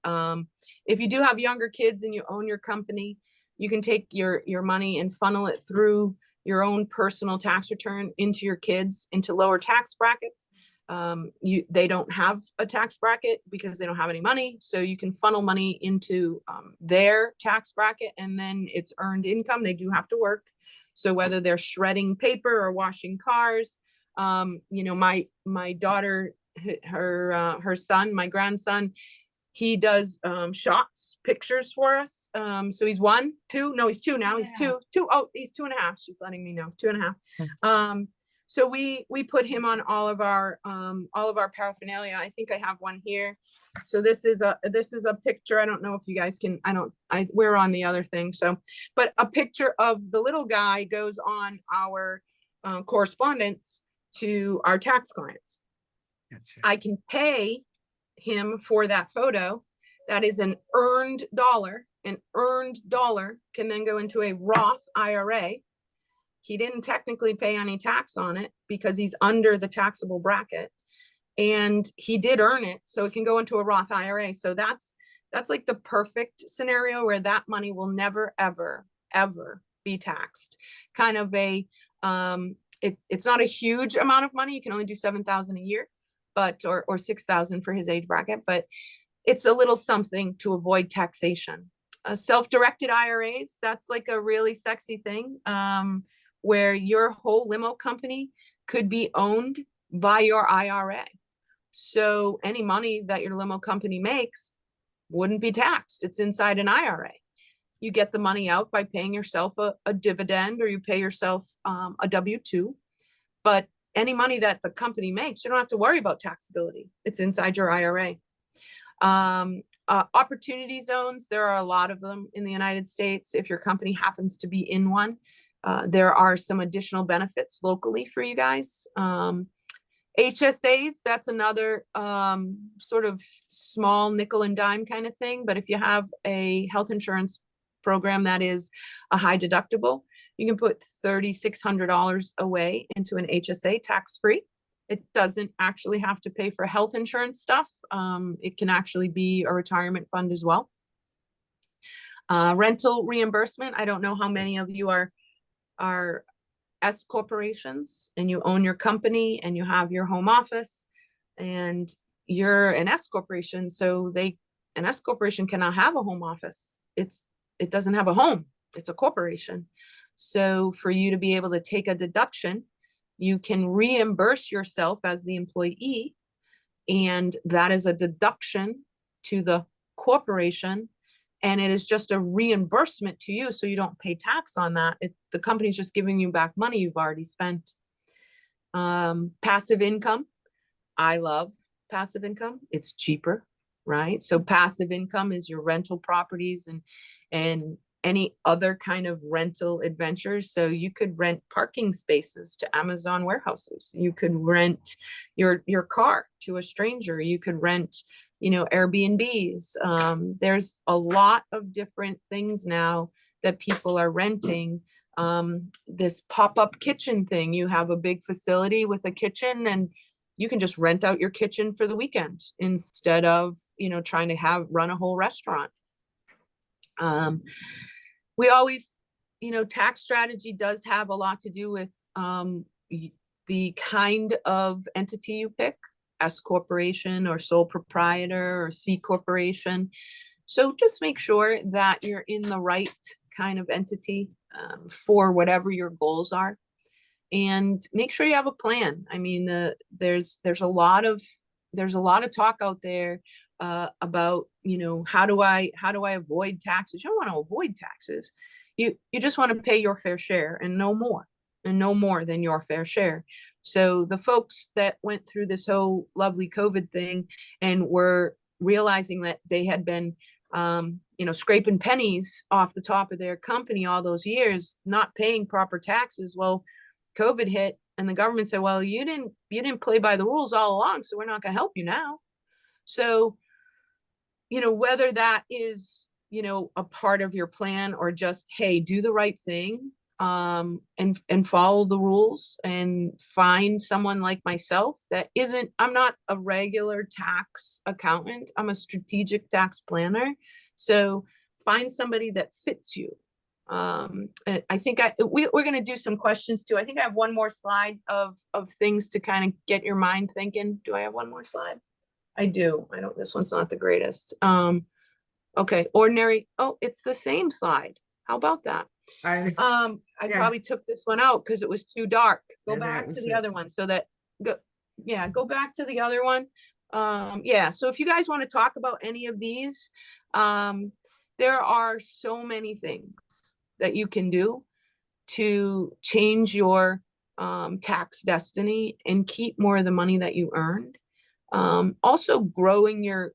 If you do have younger kids and you own your company, you can take your money and funnel it through your own personal tax return into your kids, into lower tax brackets. They don't have a tax bracket because they don't have any money. So you can funnel money into their tax bracket, and then it's earned income. They do have to work. So whether they're shredding paper or washing cars, my daughter, her son, my grandson, he does shots, pictures for us. So he's 1, 2, no, he's 2 now. He's 2. Oh, he's 2.5. She's letting me know, 2.5. So we put him on all of our paraphernalia. I think I have one here. So this is a picture. I don't know if you guys can, we're on the other thing. So, but a picture of the little guy goes on our correspondence to our tax clients.
Gotcha.
I can pay him for that photo. That is an earned dollar. An earned dollar can then go into a Roth IRA. He didn't technically pay any tax on it because he's under the taxable bracket, and he did earn it. So it can go into a Roth IRA. So that's like the perfect scenario where that money will never, ever, ever be taxed. Kind of it's not a huge amount of money. You can only do $7,000 a year, or $6,000 for his age bracket, but it's a little something to avoid taxation. Self-directed IRAs, that's like a really sexy thing. Where your whole limo company could be owned by your IRA. So any money that your limo company makes wouldn't be taxed. It's inside an IRA. You get the money out by paying yourself a dividend, or you pay yourself a W-2. But any money that the company makes, you don't have to worry about taxability. It's inside your IRA. Opportunity zones, there are a lot of them in the United States. If your company happens to be in one, there are some additional benefits locally for you guys. HSAs, that's another sort of small nickel and dime kind of thing. But if you have a health insurance program that is a high deductible, you can put $3,600 away into an HSA tax-free. It doesn't actually have to pay for health insurance stuff. It can actually be a retirement fund as well. Rental reimbursement. I don't know how many of you are S corporations and you own your company and you have your home office and you're an S corporation. So an S corporation cannot have a home office. It doesn't have a home. It's a corporation. So for you to be able to take a deduction, you can reimburse yourself as the employee, and that is a deduction to the corporation, and it is just a reimbursement to you, so you don't pay tax on that. The company's just giving you back money you've already spent. Passive income. I love passive income. It's cheaper, right? So passive income is your rental properties and any other kind of rental adventures. So you could rent parking spaces to Amazon warehouses. You could rent your car to a stranger. You could rent, Airbnbs. There's a lot of different things now that people are renting. This pop-up kitchen thing, you have a big facility with a kitchen and you can just rent out your kitchen for the weekend instead of, trying to run a whole restaurant. We always, tax strategy does have a lot to do with the kind of entity you pick, S corporation or sole proprietor or C corporation. So just make sure that you're in the right kind of entity for whatever your goals are, and make sure you have a plan. I mean, there's a lot of talk out there about, how do I avoid taxes? You don't want to avoid taxes. You just want to pay your fair share and no more than your fair share. So the folks that went through this whole lovely COVID thing and were realizing that they had been, scraping pennies off the top of their company all those years, not paying proper taxes. Well, COVID hit and the government said, well, you didn't play by the rules all along, so we're not going to help you now. So, whether that is, a part of your plan or just, hey, do the right thing, and follow the rules and find someone like myself I'm not a regular tax accountant. I'm a strategic tax planner. So find somebody that fits you. I think we're going to do some questions too. I think I have one more slide of things to kind of get your mind thinking. Do I have one more slide? I do. This one's not the greatest. Okay. Ordinary. Oh, it's the same slide. How about that? I
yeah.
probably took this one out because it was too dark. Go
Yeah,
back
that
to
was
the
it.
other one so that go back to the other one. So if you guys want to talk about any of these, there are so many things that you can do to change your tax destiny and keep more of the money that you earned. Also growing your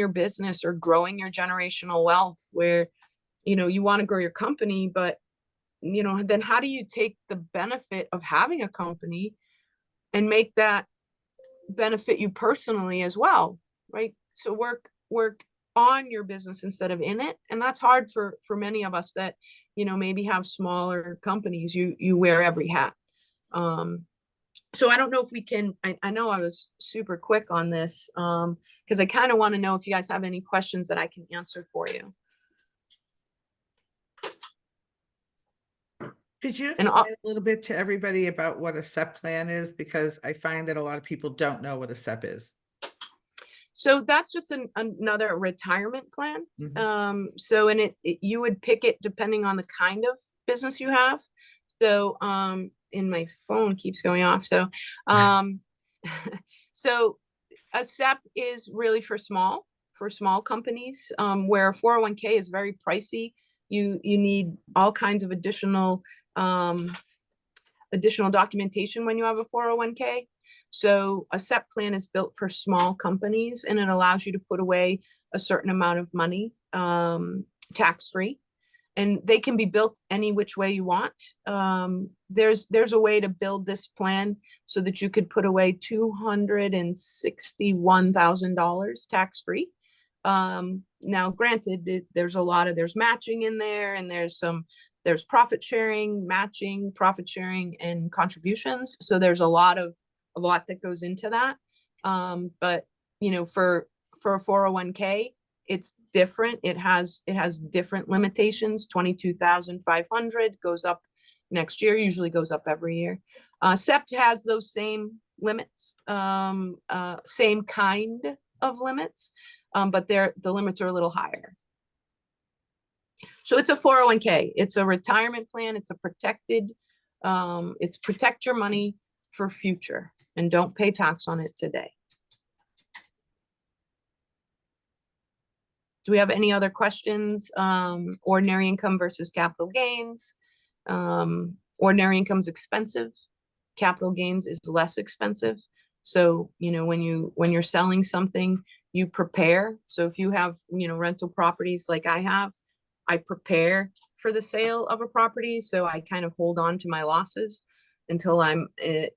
business or growing your generational wealth, where you want to grow your company, but then how do you take the benefit of having a company and make that benefit you personally as well, right? So work on your business instead of in it. And that's hard for many of us that maybe have smaller companies. You wear every hat. So I don't know if we can, I know I was super quick on this, because I kind of want to know if you guys have any questions that I can answer for you.
Could you
And
explain a little bit to everybody about what a SEP plan is? Because I find that a lot of people don't know what a SEP is.
So that's just another retirement plan.
Mhm.
So you would pick it depending on the kind of business you have. So and my phone keeps going off. So so a SEP is really for small companies, where a 401k is very pricey. You need all kinds of additional documentation when you have a 401k. So a SEP plan is built for small companies, and it allows you to put away a certain amount of money, tax-free. And they can be built any which way you want. There's a way to build this plan so that you could put away $261,000 tax-free. Now, granted, there's matching in there, and there's profit sharing, matching, profit sharing, and contributions. So there's a lot that goes into that. But for a 401k, it's different. It has different limitations. 22,500 goes up next year, usually goes up every year. SEP has those same limits, same kind of limits, but the limits are a little higher. So it's a 401k. It's a retirement plan. It's a protected, it's protect your money for future, and don't pay tax on it today. Do we have any other questions? Ordinary income versus capital gains. Ordinary income is expensive. Capital gains is less expensive. So, when you're selling something, you prepare. So if you have, rental properties like I have, I prepare for the sale of a property. So I kind of hold on to my losses until I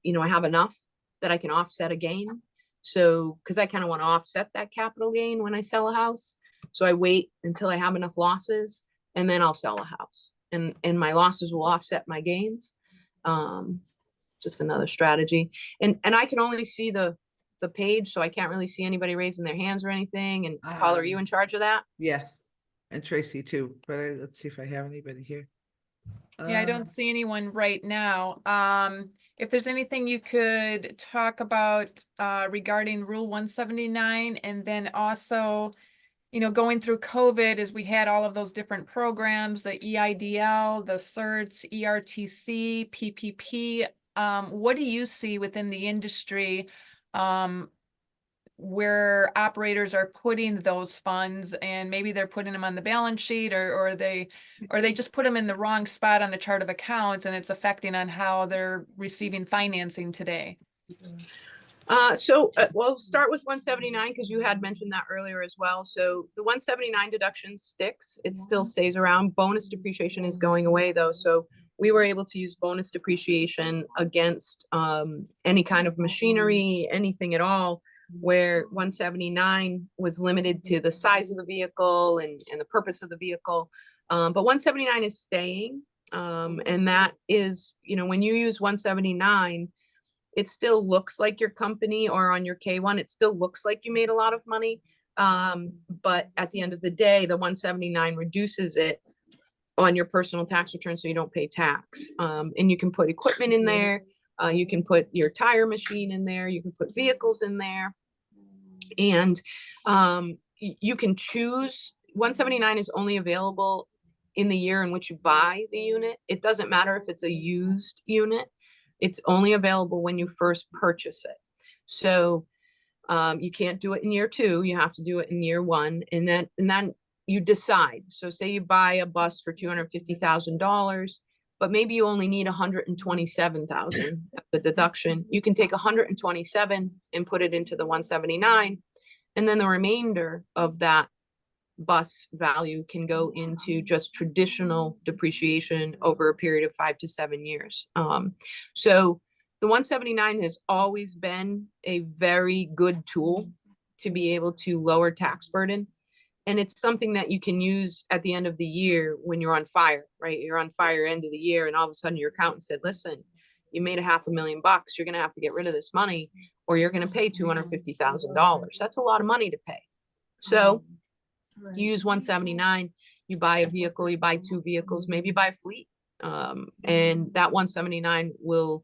have enough that I can offset a gain. So, because I kind of want to offset that capital gain when I sell a house. So I wait until I have enough losses, and then I'll sell a house, and my losses will offset my gains. Just another strategy. And I can only see the page, so I can't really see anybody raising their hands or anything. And Paul, are you in charge of that?
Yes, and Tracy too, but let's see if I have anybody here.
Yeah, I don't see anyone right now. If there's anything you could talk about regarding Rule 179, and then also, going through COVID, as we had all of those different programs, the EIDL, the CERTs, ERTC, PPP. What do you see within the industry where operators are putting those funds, and maybe they're putting them on the balance sheet, or they just put them in the wrong spot on the chart of accounts, and it's affecting on how they're receiving financing today?
We'll start with 179 because you had mentioned that earlier as well. So the 179 deduction sticks. It still stays around. Bonus depreciation is going away though. So we were able to use bonus depreciation against any kind of machinery, anything at all, where 179 was limited to the size of the vehicle and the purpose of the vehicle. But 179 is staying. And that is, when you use 179, it still looks like your company, or on your K1, it still looks like you made a lot of money. But at the end of the day, the 179 reduces it on your personal tax return, so you don't pay tax. And you can put equipment in there. You can put your tire machine in there. You can put vehicles in there. And you can choose. 179 is only available in the year in which you buy the unit. It doesn't matter if it's a used unit. It's only available when you first purchase it. So you can't do it in year 2. You have to do it in year 1. And then you decide. So say you buy a bus for $250,000, but maybe you only need $127,000 the deduction. You can take 127 and put it into the 179. And then the remainder of that bus value can go into just traditional depreciation over a period of 5 to 7 years. So the 179 has always been a very good tool to be able to lower tax burden. And it's something that you can use at the end of the year when you're on fire, right? You're on fire end of the year, and all of a sudden your accountant said, listen, you made $500,000. You're going to have to get rid of this money, or you're going to pay $250,000. That's a lot of money to pay. So you use 179, you buy a vehicle, you buy 2 vehicles, maybe you buy a fleet. And that 179 will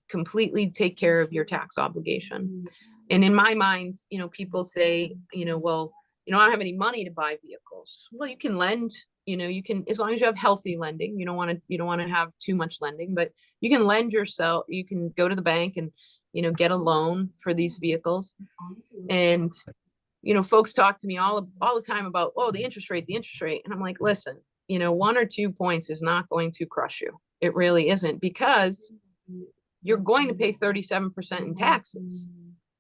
completely take care of your tax obligation. And in my mind, people say, well, I don't have any money to buy vehicles. Well, you can lend, you can, as long as you have healthy lending. You don't want to have too much lending, but you can lend yourself. You can go to the bank and, get a loan for these vehicles. And folks talk to me all the time about, oh, the interest rate. And I'm like, listen, 1 or 2 points is not going to crush you. It really isn't, because you're going to pay 37% in taxes.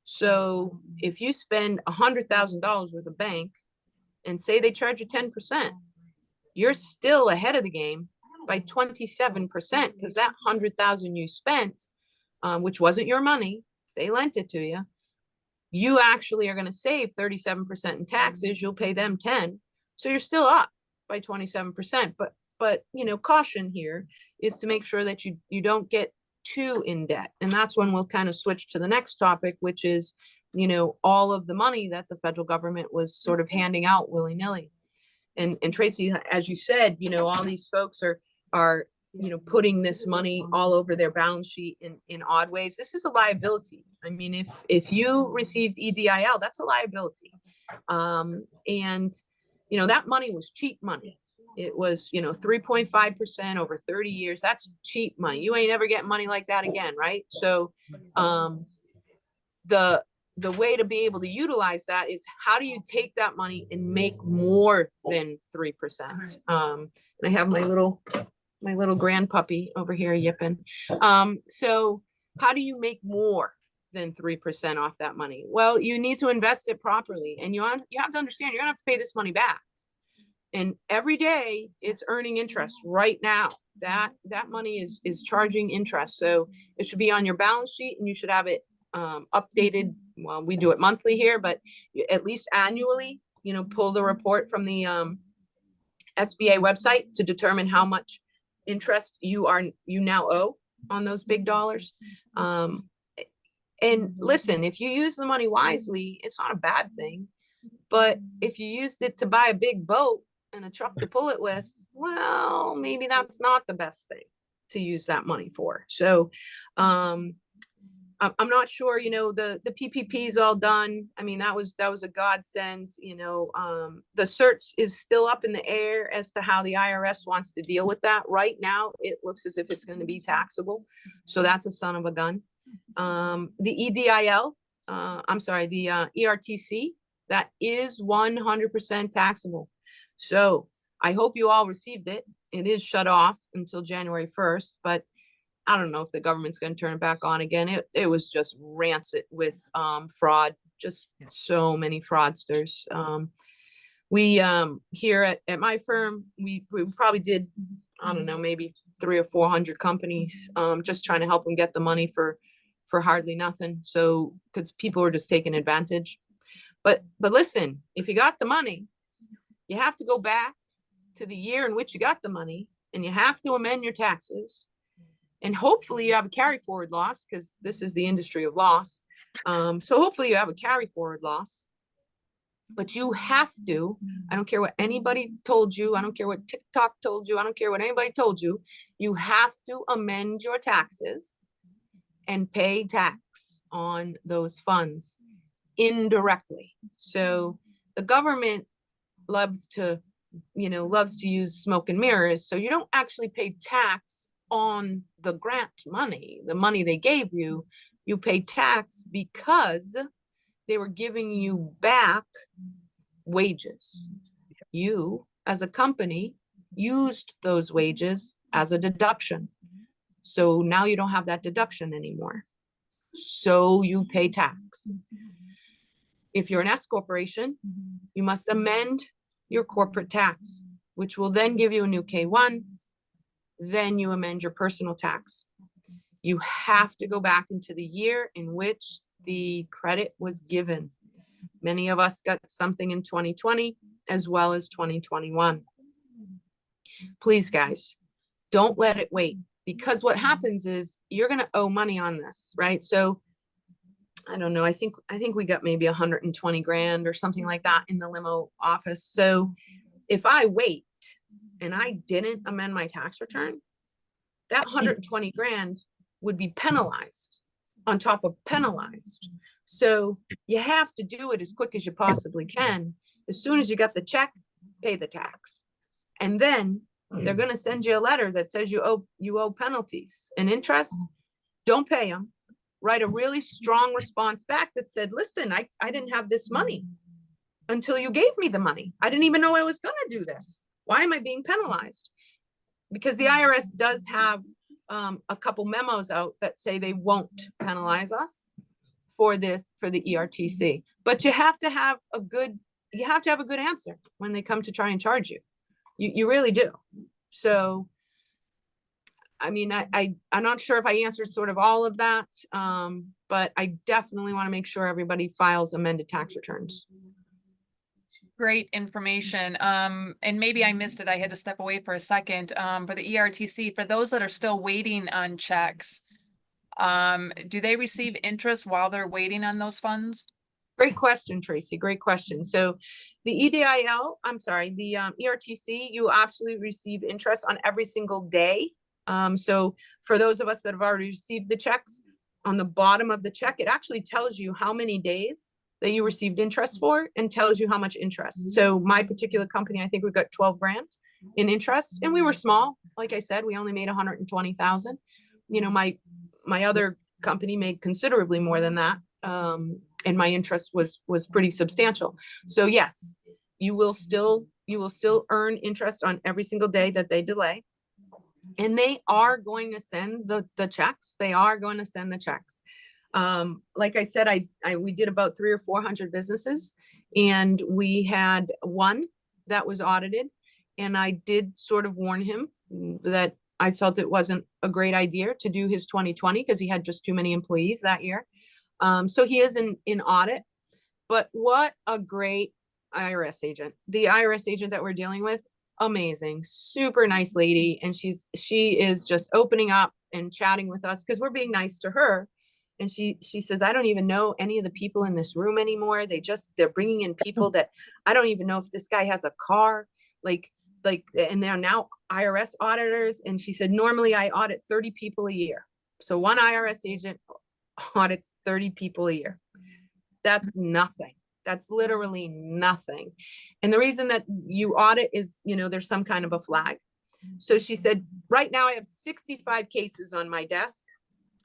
So if you spend $100,000 with a bank and say they charge you 10%, you're still ahead of the game by 27%, because that 100,000 you spent, which wasn't your money, they lent it to you. You actually are going to save 37% in taxes. You'll pay them 10. So you're still up by 27%. But you know, caution here is to make sure that you don't get too in debt. And that's when we'll kind of switch to the next topic, which is, you know, all of the money that the federal government was sort of handing out willy-nilly. And Tracy, as you said, you know, all these folks are, you know, putting this money all over their balance sheet in odd ways. This is a liability. I mean, if you received EDIL, that's a liability. And, you know, that money was cheap money. It was, you know, 3.5% over 30 years. That's cheap money. You ain't ever getting money like that again, right? So the way to be able to utilize that is, how do you take that money and make more than 3%? And I have my little grandpuppy over here yipping. So how do you make more than 3% off that money? Well, you need to invest it properly, and you have to understand you're gonna have to pay this money back. And every day it's earning interest right now. That money is charging interest. So it should be on your balance sheet, and you should have it updated. Well, we do it monthly here, but at least annually, you know, pull the report from the SBA website to determine how much interest you now owe on those big dollars. And listen, if you use the money wisely, it's not a bad thing. But if you used it to buy a big boat and a truck to pull it with, well, maybe that's not the best thing to use that money for. So I'm not sure, you know, the PPP is all done. I mean, that was a godsend. You know, the search is still up in the air as to how the IRS wants to deal with that. Right now, it looks as if it's going to be taxable. So that's a son of a gun. The EDIL, the ERTC, that is 100% taxable. So I hope you all received it. It is shut off until January 1st, but I don't know if the government's going to turn it back on again. It was just rancid with fraud, just so many fraudsters. We here at my firm, we probably did, I don't know, maybe 300 or 400 companies, just trying to help them get the money for hardly nothing. So, because people were just taking advantage. But listen, if you got the money, you have to go back to the year in which you got the money, and you have to amend your taxes. And hopefully you have a carry forward loss, because this is the industry of loss. So hopefully you have a carry forward loss. But you have to, I don't care what anybody told you, I don't care what TikTok told you, I don't care what anybody told you, you have to amend your taxes and pay tax on those funds indirectly. So the government loves to use smoke and mirrors. So you don't actually pay tax on the grant money, the money they gave you. You pay tax because they were giving you back wages. You, as a company, used those wages as a deduction. So now you don't have that deduction anymore. So you pay tax. If you're an S corporation, you must amend your corporate tax, which will then give you a new K-1. Then you amend your personal tax. You have to go back into the year in which the credit was given. Many of us got something in 2020 as well as 2021. Please, guys, don't let it wait, because what happens is you're going to owe money on this, right? So I don't know. I think we got maybe 120 grand or something like that in the limo office. So if I wait and I didn't amend my tax return, that 120 grand would be penalized on top of penalized. So you have to do it as quick as you possibly can. As soon as you got the check, pay the tax. And then they're going to send you a letter that says you owe penalties and interest. Don't pay them. Write a really strong response back that said, listen, I didn't have this money until you gave me the money. I didn't even know I was going to do this. Why am I being penalized? Because the IRS does have a couple memos out that say they won't penalize us for this, for the ERTC. But you have to have a good answer when they come to try and charge you. You really do. So, I mean, I'm not sure if I answered sort of all of that, but I definitely want to make sure everybody files amended tax returns.
Great information. And maybe I missed it. I had to step away for a second. For the ERTC, for those that are still waiting on checks, do they receive interest while they're waiting on those funds?
Great question, Tracy. Great question. So the the ERTC, you absolutely receive interest on every single day. So for those of us that have already received the checks, on the bottom of the check, it actually tells you how many days that you received interest for and tells you how much interest. So my particular company, I think we got 12 grand in interest, and we were small. Like I said, we only made 120,000. You know, my other company made considerably more than that. And my interest was pretty substantial. So yes, you will still earn interest on every single day that they delay. And they are going to send the checks. They are going to send the checks. Like I said, we did about 300 or 400 businesses, and we had one that was audited. And I did sort of warn him that I felt it wasn't a great idea to do his 2020 because he had just too many employees that year. So he is in audit, but what a great IRS agent. The IRS agent that we're dealing with, amazing, super nice lady. And she is just opening up and chatting with us because we're being nice to her. And she says, I don't even know any of the people in this room anymore. They're bringing in people that I don't even know if this guy has a car, and they're now IRS auditors. And she said, normally I audit 30 people a year. So one IRS agent audits 30 people a year. That's nothing. That's literally nothing. And the reason that you audit is, there's some kind of a flag. So she said, right now I have 65 cases on my desk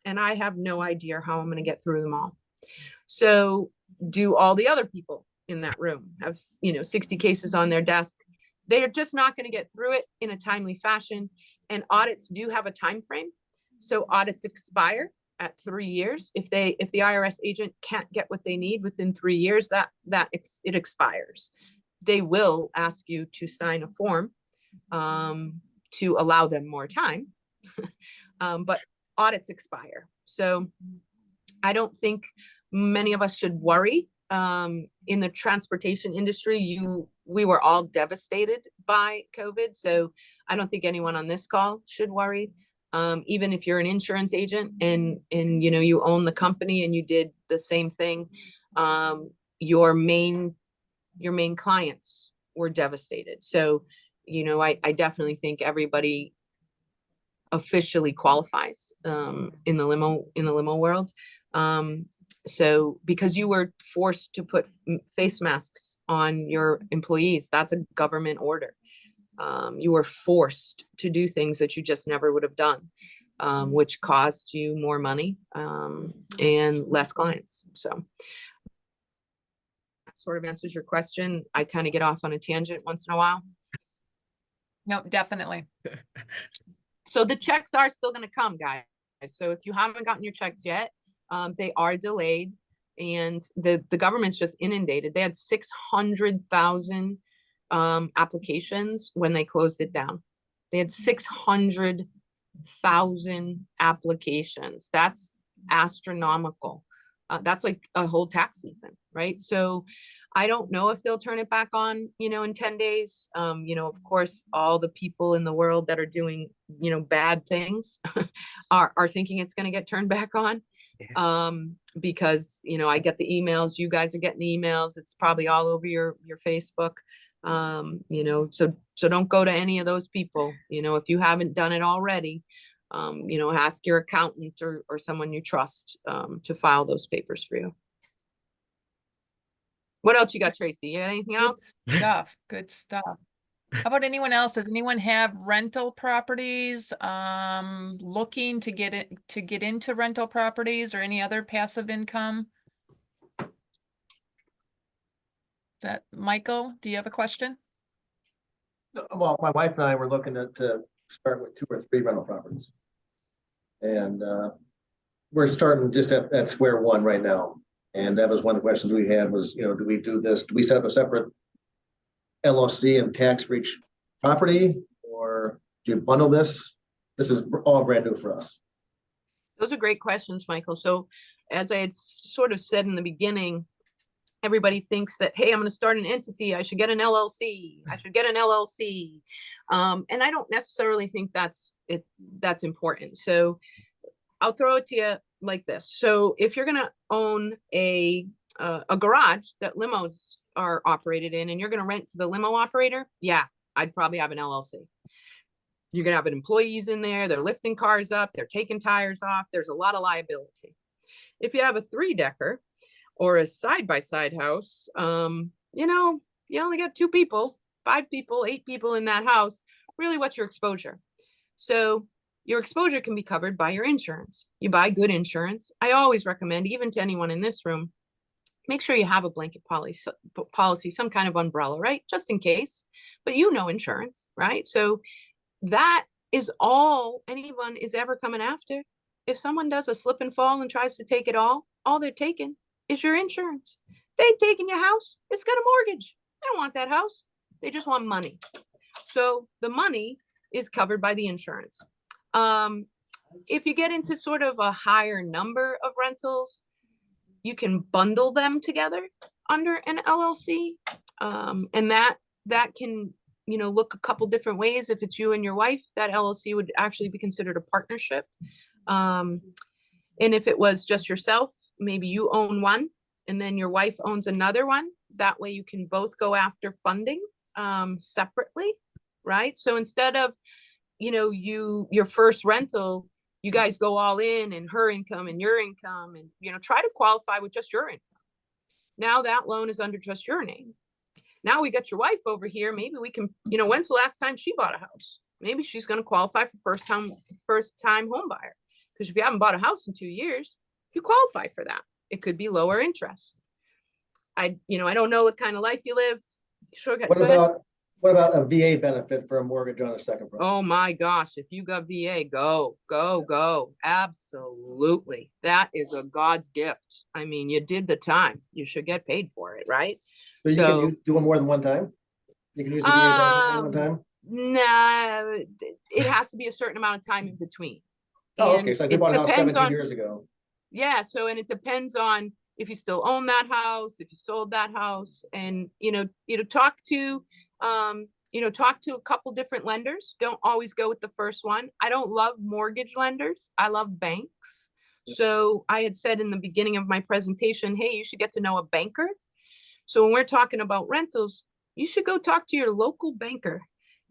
and I have no idea how I'm going to get through them all. So do all the other people in that room have, 60 cases on their desk? They're just not going to get through it in a timely fashion. And audits do have a time frame. So audits expire at 3 years. If the IRS agent can't get what they need within 3 years, it expires. They will ask you to sign a form to allow them more time, but audits expire. So I don't think many of us should worry. In the transportation industry, we were all devastated by COVID. So I don't think anyone on this call should worry. Even if you're an insurance agent and you own the company and you did the same thing, your main clients were devastated. So, I definitely think everybody officially qualifies in the limo world. So because you were forced to put face masks on your employees, that's a government order. You were forced to do things that you just never would have done, which cost you more money and less clients. So that sort of answers your question. I kind of get off on a tangent once in a while.
No, definitely.
So the checks are still going to come, guys. So if you haven't gotten your checks yet, they are delayed, and the government's just inundated. They had 600,000 applications when they closed it down. They had 600,000 applications. That's astronomical. That's like a whole tax season, right? So I don't know if they'll turn it back on, in 10 days. Of course, all the people in the world that are doing, bad things are thinking it's going to get turned back on. Because, I get the emails, you guys are getting the emails. It's probably all over your Facebook. So don't go to any of those people, if you haven't done it already, ask your accountant or someone you trust, to file those papers for you. What else you got, Tracy? You got anything else?
Good stuff. How about anyone else? Does anyone have rental properties, looking to get into rental properties or any other passive income? Is that Michael? Do you have a question?
Well, my wife and I were looking to start with 2 or 3 rental properties. And we're starting just at square one right now. And that was one of the questions we had was, do we do this? Do we set up a separate LLC and tax for each property, or do you bundle this? This is all brand new for us.
Those are great questions, Michael. So as I had sort of said in the beginning, everybody thinks that, hey, I'm going to start an entity. I should get an LLC. I should get an LLC. And I don't necessarily think that's important. So I'll throw it to you like this. So if you're going to own a garage that limos are operated in, and you're going to rent to the limo operator, yeah, I'd probably have an LLC. You're going to have employees in there. They're lifting cars up. They're taking tires off. There's a lot of liability. If you have a 3-decker or a side-by-side house, you only got 2 people, 5 people, 8 people in that house. Really, what's your exposure? So your exposure can be covered by your insurance. You buy good insurance. I always recommend, even to anyone in this room, make sure you have a blanket policy, some kind of umbrella, right? Just in case, but insurance, right? So that is all anyone is ever coming after. If someone does a slip and fall and tries to take it all they're taking is your insurance. They've taken your house. It's got a mortgage. They don't want that house. They just want money. So the money is covered by the insurance. If you get into sort of a higher number of rentals, you can bundle them together under an LLC. And that can, look a couple different ways. If it's you and your wife, that LLC would actually be considered a partnership. And if it was just yourself, maybe you own one and then your wife owns another one. That way you can both go after funding separately, right? So instead of, your first rental, you guys go all in and her income and your income and, try to qualify with just your income. Now that loan is under just your name. Now we got your wife over here. Maybe we can, when's the last time she bought a house? Maybe she's going to qualify for first time home buyer. Because if you haven't bought a house in 2 years, you qualify for that. It could be lower interest. I don't know what kind of life you live. Sure.
What about a VA benefit for a mortgage on a second property?
Oh my gosh. If you got VA, go. Absolutely. That is a God's gift. I mean, you did the time. You should get paid for it, right?
So you can do it more than one time? You can use the VA benefit more than one time?
Nah, it has to be a certain amount of time in between.
Oh, okay. So I bought a house 17 years ago.
Yeah. So, and it depends on if you still own that house, if you sold that house, and, talk to a couple different lenders. Don't always go with the first one. I don't love mortgage lenders. I love banks. So I had said in the beginning of my presentation, hey, you should get to know a banker. So when we're talking about rentals, you should go talk to your local banker.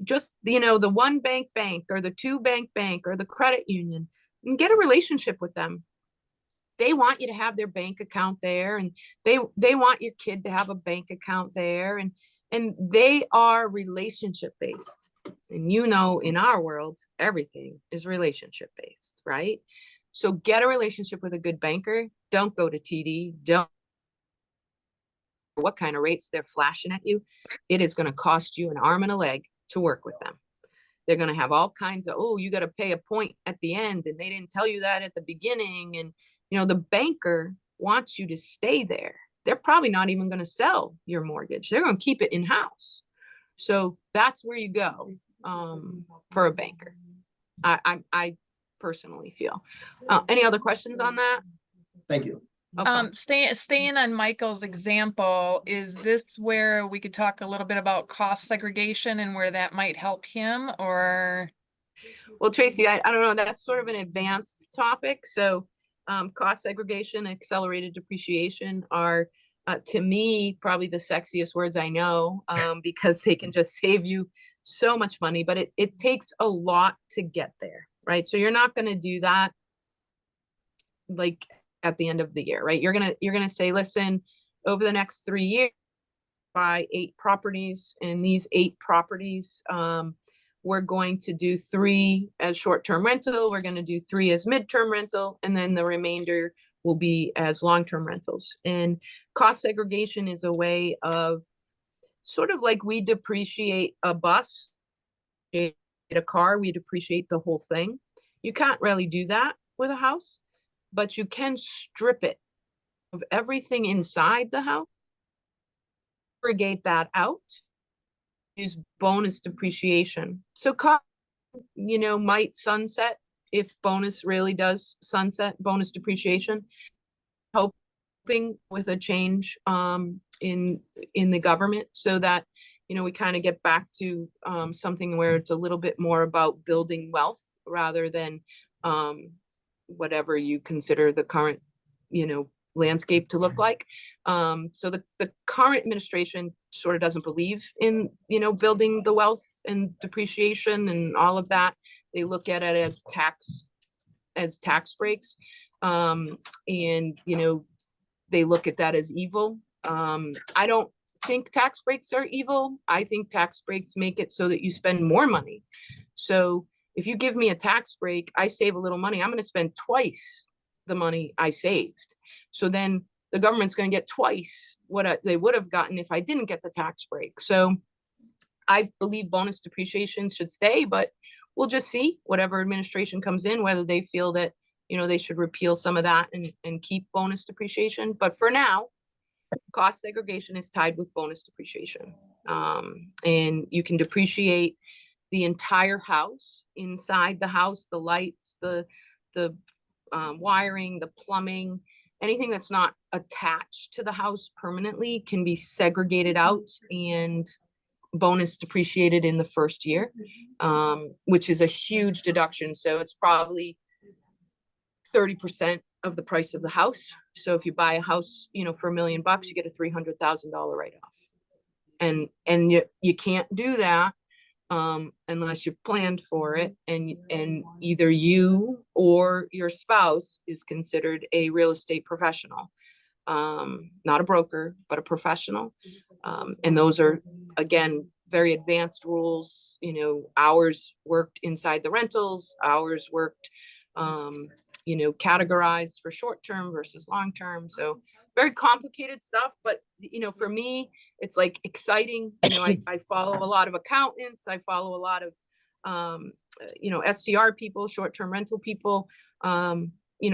Just, the 1 bank or the 2 bank or the credit union, and get a relationship with them. They want you to have their bank account there, and they want your kid to have a bank account there, and they are relationship based. And in our world, everything is relationship based, right? So get a relationship with a good banker. Don't go to TD. Don't what kind of rates they're flashing at you. It is going to cost you an arm and a leg to work with them. They're going to have all kinds of, you got to pay a point at the end, and they didn't tell you that at the beginning. And, the banker wants you to stay there. They're probably not even going to sell your mortgage. They're going to keep it in-house. So that's where you go for a banker. I personally feel. Any other questions on that?
Thank you.
Okay.
Staying on Michael's example, is this where we could talk a little bit about cost segregation and where that might help him, or?
Well, Tracy, I don't know. That's sort of an advanced topic. So cost segregation, accelerated depreciation are, to me, probably the sexiest words I know, because they can just save you so much money, but it takes a lot to get there, right? So you're not going to do that like at the end of the year, right? You're gonna say, listen, over the next 3 years, buy 8 properties, and these 8 properties, we're going to do 3 as short-term rental, we're going to do 3 as midterm rental, and then the remainder will be as long-term rentals. And cost segregation is a way of sort of like we depreciate a bus, a car, we depreciate the whole thing. You can't really do that with a house, but you can strip it of everything inside the house, segregate that out, use bonus depreciation. So might sunset if bonus really does sunset bonus depreciation, hoping with a change in the government so that we kind of get back to something where it's a little bit more about building wealth rather than whatever you consider the current landscape to look like. So the current administration sort of doesn't believe in building the wealth and depreciation and all of that. They look at it as tax breaks, and they look at that as evil. I don't think tax breaks are evil. I think tax breaks make it so that you spend more money. So if you give me a tax break, I save a little money, I'm going to spend twice the money I saved. So then the government's going to get twice what they would have gotten if I didn't get the tax break. So I believe bonus depreciation should stay, but we'll just see whatever administration comes in, whether they feel that, they should repeal some of that and keep bonus depreciation. But for now, cost segregation is tied with bonus depreciation. And you can depreciate the entire house, inside the house, the lights, the wiring, the plumbing, anything that's not attached to the house permanently can be segregated out and bonus depreciated in the first year, which is a huge deduction. So it's probably 30% of the price of the house. So if you buy a house, for $1 million, you get a $300,000 write-off. And you can't do that unless you've planned for it, and either you or your spouse is considered a real estate professional, not a broker, but a professional. And those are, again, very advanced rules, hours worked inside the rentals, hours worked, categorized for short-term versus long-term. So very complicated stuff, but for me, it's like exciting. I follow a lot of accountants. I follow a lot of, STR people, short-term rental people,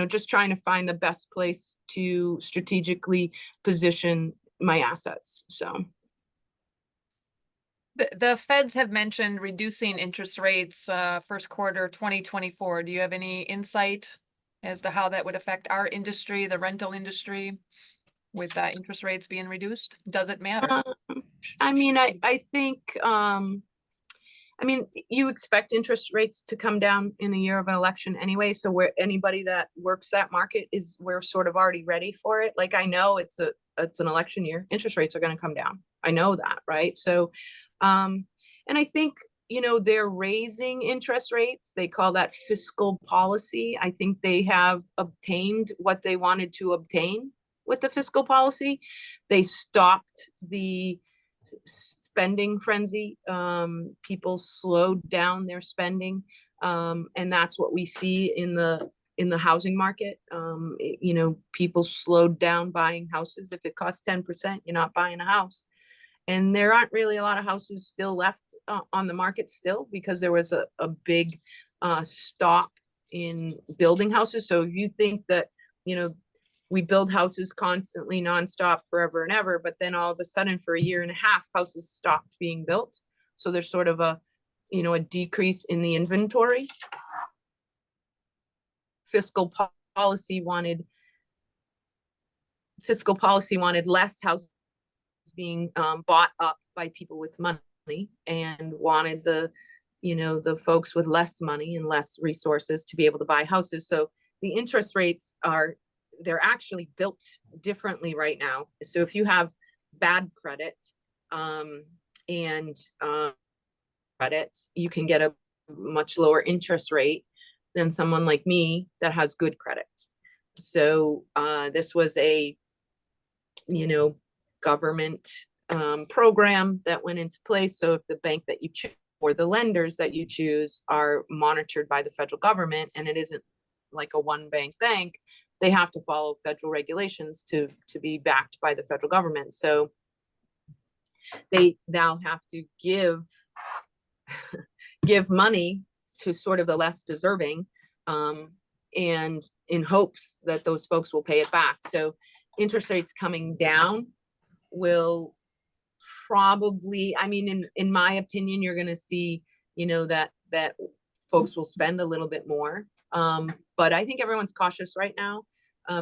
just trying to find the best place to strategically position my assets. So.
The feds have mentioned reducing interest rates first quarter 2024. Do you have any insight as to how that would affect our industry, the rental industry, with interest rates being reduced? Does it matter?
I think, you expect interest rates to come down in the year of an election anyway. So where anybody that works that market we're sort of already ready for it. Like, I know it's an election year. Interest rates are going to come down. I know that, right? So, and I think, they're raising interest rates. They call that fiscal policy. I think they have obtained what they wanted to obtain with the fiscal policy. They stopped the spending frenzy. People slowed down their spending. And that's what we see in the housing market. People slowed down buying houses. If it costs 10%, you're not buying a house. And there aren't really a lot of houses still left on the market still, because there was a big stop in building houses. So if you think that, we build houses constantly, nonstop, forever and ever, but then all of a sudden for a year and a half, houses stopped being built. So there's sort of a decrease in the inventory. Fiscal policy wanted less houses being bought up by people with money, and wanted the folks with less money and less resources to be able to buy houses. So the interest rates they're actually built differently right now. So if you have bad credit credit, you can get a much lower interest rate than someone like me that has good credit. So this was a government program that went into place. So if the bank that you choose or the lenders that you choose are monitored by the federal government, and it isn't like a one bank, they have to follow federal regulations to be backed by the federal government. So they now have to give money to sort of the less deserving and in hopes that those folks will pay it back. So interest rates coming down will probably, I mean, in my opinion, you're going to see, you know, that folks will spend a little bit more. But I think everyone's cautious right now,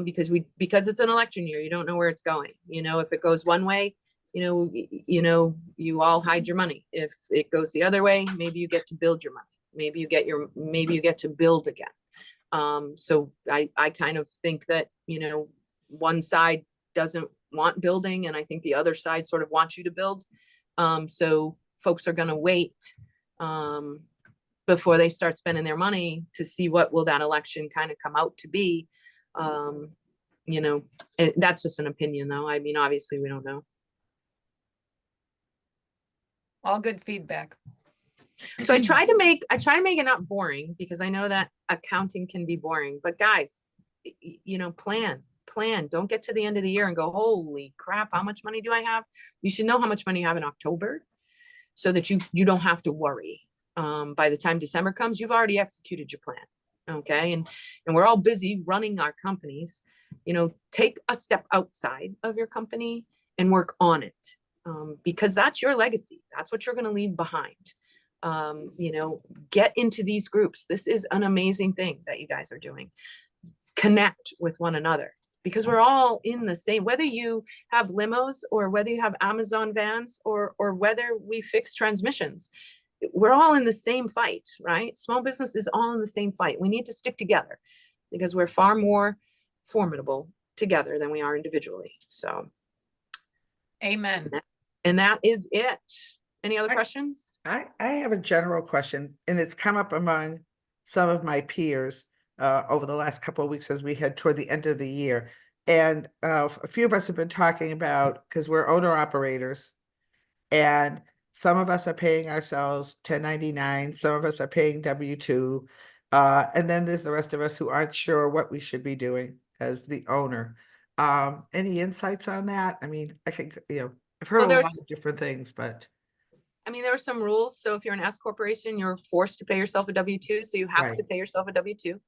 because it's an election year. You don't know where it's going. You know, if it goes one way, you all hide your money. If it goes the other way, maybe you get to build your money. Maybe you get to build again. So I kind of think that, you know, one side doesn't want building, and I think the other side sort of wants you to build. So folks are going to wait before they start spending their money to see what will that election kind of come out to be. You know, that's just an opinion, though. I mean, obviously we don't know.
All good feedback.
So I try to make it not boring, because I know that accounting can be boring, but guys, you know, plan. Don't get to the end of the year and go, holy crap, how much money do I have? You should know how much money you have in October, so that you don't have to worry. By the time December comes, you've already executed your plan. Okay. And we're all busy running our companies. You know, take a step outside of your company and work on it. Because that's your legacy. That's what you're going to leave behind. You know, get into these groups. This is an amazing thing that you guys are doing. Connect with one another, because we're all in the same, whether you have limos or whether you have Amazon vans or whether we fix transmissions, we're all in the same fight, right? Small business is all in the same fight. We need to stick together, because we're far more formidable together than we are individually. So.
Amen.
And that is it. Any other questions?
I have a general question, and it's come up among some of my peers over the last couple of weeks as we head toward the end of the year. And a few of us have been talking about, because we're owner operators, and some of us are paying ourselves 1099, some of us are paying W-2, and then there's the rest of us who aren't sure what we should be doing as the owner. Any insights on that? I mean, I think, you know, I've heard a lot of different things, but.
I mean, there are some rules. So if you're an S corporation, you're forced to pay yourself a W-2. So you have to pay yourself a W-2.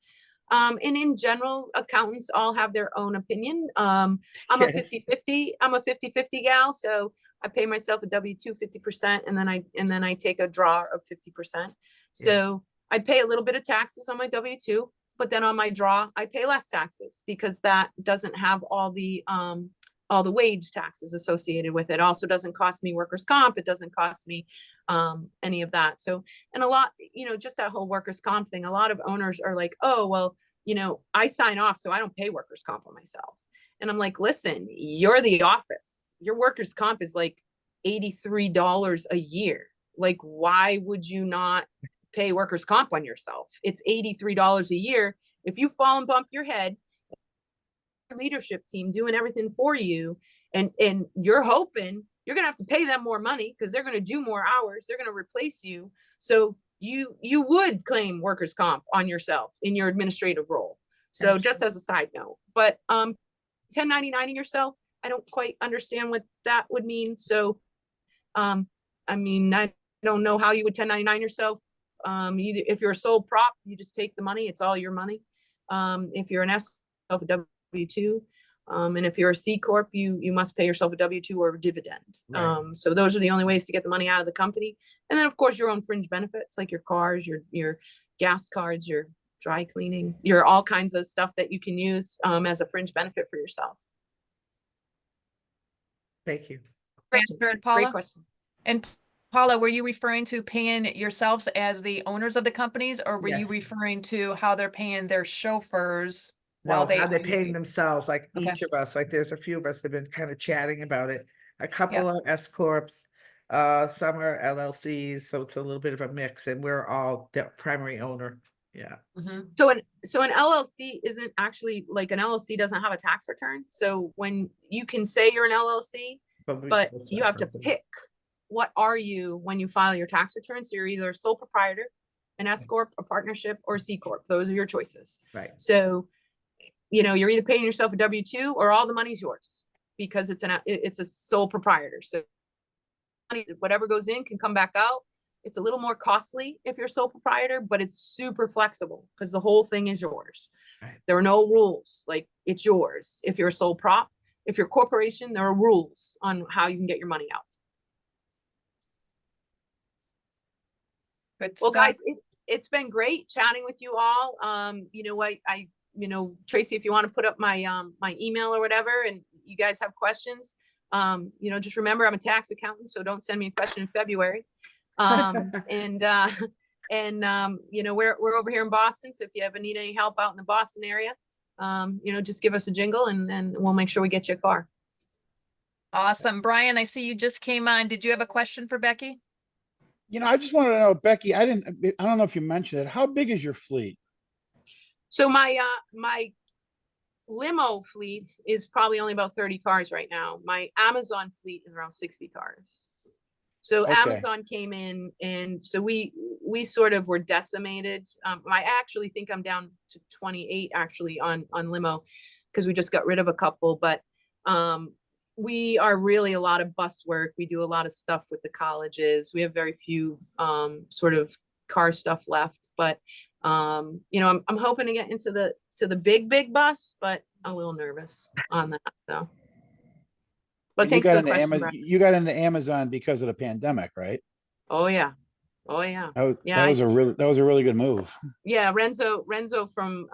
And in general, accountants all have their own opinion. I'm a 50-50. I'm a 50-50 gal. So I pay myself a W-2 50%, and then I take a draw of 50%. So I pay a little bit of taxes on my W-2, but then on my draw, I pay less taxes, because that doesn't have all the wage taxes associated with it. Also doesn't cost me workers' comp. It doesn't cost me any of that. So, and a lot, you know, just that whole workers' comp thing, a lot of owners are like, oh, well, you know, I sign off, so I don't pay workers' comp on myself. And I'm like, listen, you're the office. Your workers' comp is like $83 a year. Like, why would you not pay workers' comp on yourself? It's $83 a year. If you fall and bump your head, leadership team doing everything for you, and you're hoping you're gonna have to pay them more money because they're gonna do more hours, they're gonna replace you, so you would claim workers' comp on yourself in your administrative role. So just as a side note, but 1099ing yourself, I don't quite understand what that would mean. So I mean, I don't know how you would 1099 yourself. Either if you're a sole prop, you just take the money, it's all your money. If you're an S, W-2, and if you're a C corp, you must pay yourself a W-2 or a dividend. So those are the only ways to get the money out of the company. And then of course your own fringe benefits, like your cars, your gas cards, your dry cleaning, your all kinds of stuff that you can use as a fringe benefit for yourself.
Thank you.
Answered, Paula?
Great question.
And Paula, were you referring to paying yourselves as the owners of the companies, or were you referring to how they're paying their chauffeurs?
No,
while
how they're
own
paying
you?
themselves, like
Okay.
each of us, like there's a few of us that have been kind of chatting about it. A couple of S corps, some are LLCs, so it's a little bit of a mix, and we're all the primary owner. Yeah.
Mhm.
So an LLC isn't actually, like, an LLC doesn't have a tax return. So when you can say you're an LLC, but you have to pick what are you when you file your tax return. So you're either a sole proprietor, an S corp, a partnership, or a C corp. Those are your choices.
Right.
So, you know, you're either paying yourself a W-2 or all the money's yours, because it's a sole proprietor. So whatever goes in can come back out. It's a little more costly if you're sole proprietor, but it's super flexible because the whole thing is yours.
Right.
There are no rules, like it's yours. If you're a sole prop, if you're a corporation, there are rules on how you can get your money out.
Good
Well,
stuff.
guys, it's been great chatting with you all. You know what, Tracy, if you want to put up my my email or whatever, and you guys have questions, just remember I'm a tax accountant, so don't send me a question in February. And we're over here in Boston, so if you ever need any help out in the Boston area, just give us a jingle and we'll make sure we get you a car.
Awesome. Brian, I see you just came on. Did you have a question for Becky?
I just wanted to know, Becky, I don't know if you mentioned it. How big is your fleet?
So my limo fleet is probably only about 30 cars right now. My Amazon fleet is around 60 cars. So
Okay.
Amazon came in, and so we sort of were decimated. I actually think I'm down to 28 actually on limo, because we just got rid of a couple, but we are really a lot of bus work. We do a lot of stuff with the colleges. We have very few sort of car stuff left, but I'm hoping to get into the big bus, but I'm a little nervous on that. So, but thanks for the question, Brian.
You got into Amazon because of the pandemic, right?
Oh yeah. Oh yeah.
That was a really good move.
Yeah, Renzo from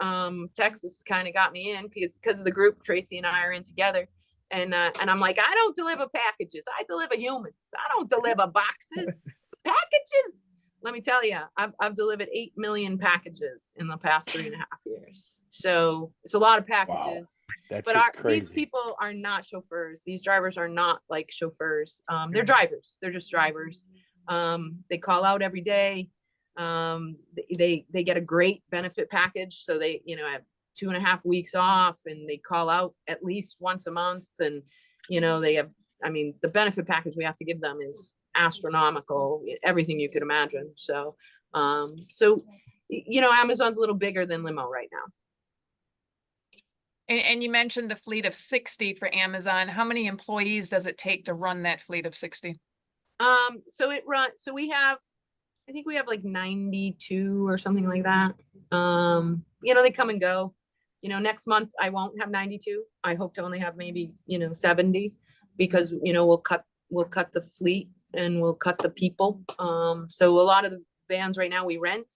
Texas kind of got me in because of the group Tracy and I are in together. And I'm like, I don't deliver packages. I deliver humans. I don't deliver boxes. Packages. Let me tell you, I've delivered 8 million packages in the past 3.5 years. So it's a lot of packages.
Wow.
But
Crazy.
these people are not chauffeurs. These drivers are not like chauffeurs. They're drivers. They're just drivers. They call out every day. They get a great benefit package. So they, have 2.5 weeks off, and they call out at least once a month. And, they have, the benefit package we have to give them is astronomical, everything you could imagine. So, Amazon's a little bigger than limo right now.
And you mentioned the fleet of 60 for Amazon. How many employees does it take to run that fleet of 60?
So we have, I think we have like 92 or something like that. They come and go. Next month I won't have 92. I hope to only have maybe, 70, because, we'll cut the fleet and we'll cut the people. So a lot of the vans right now we rent.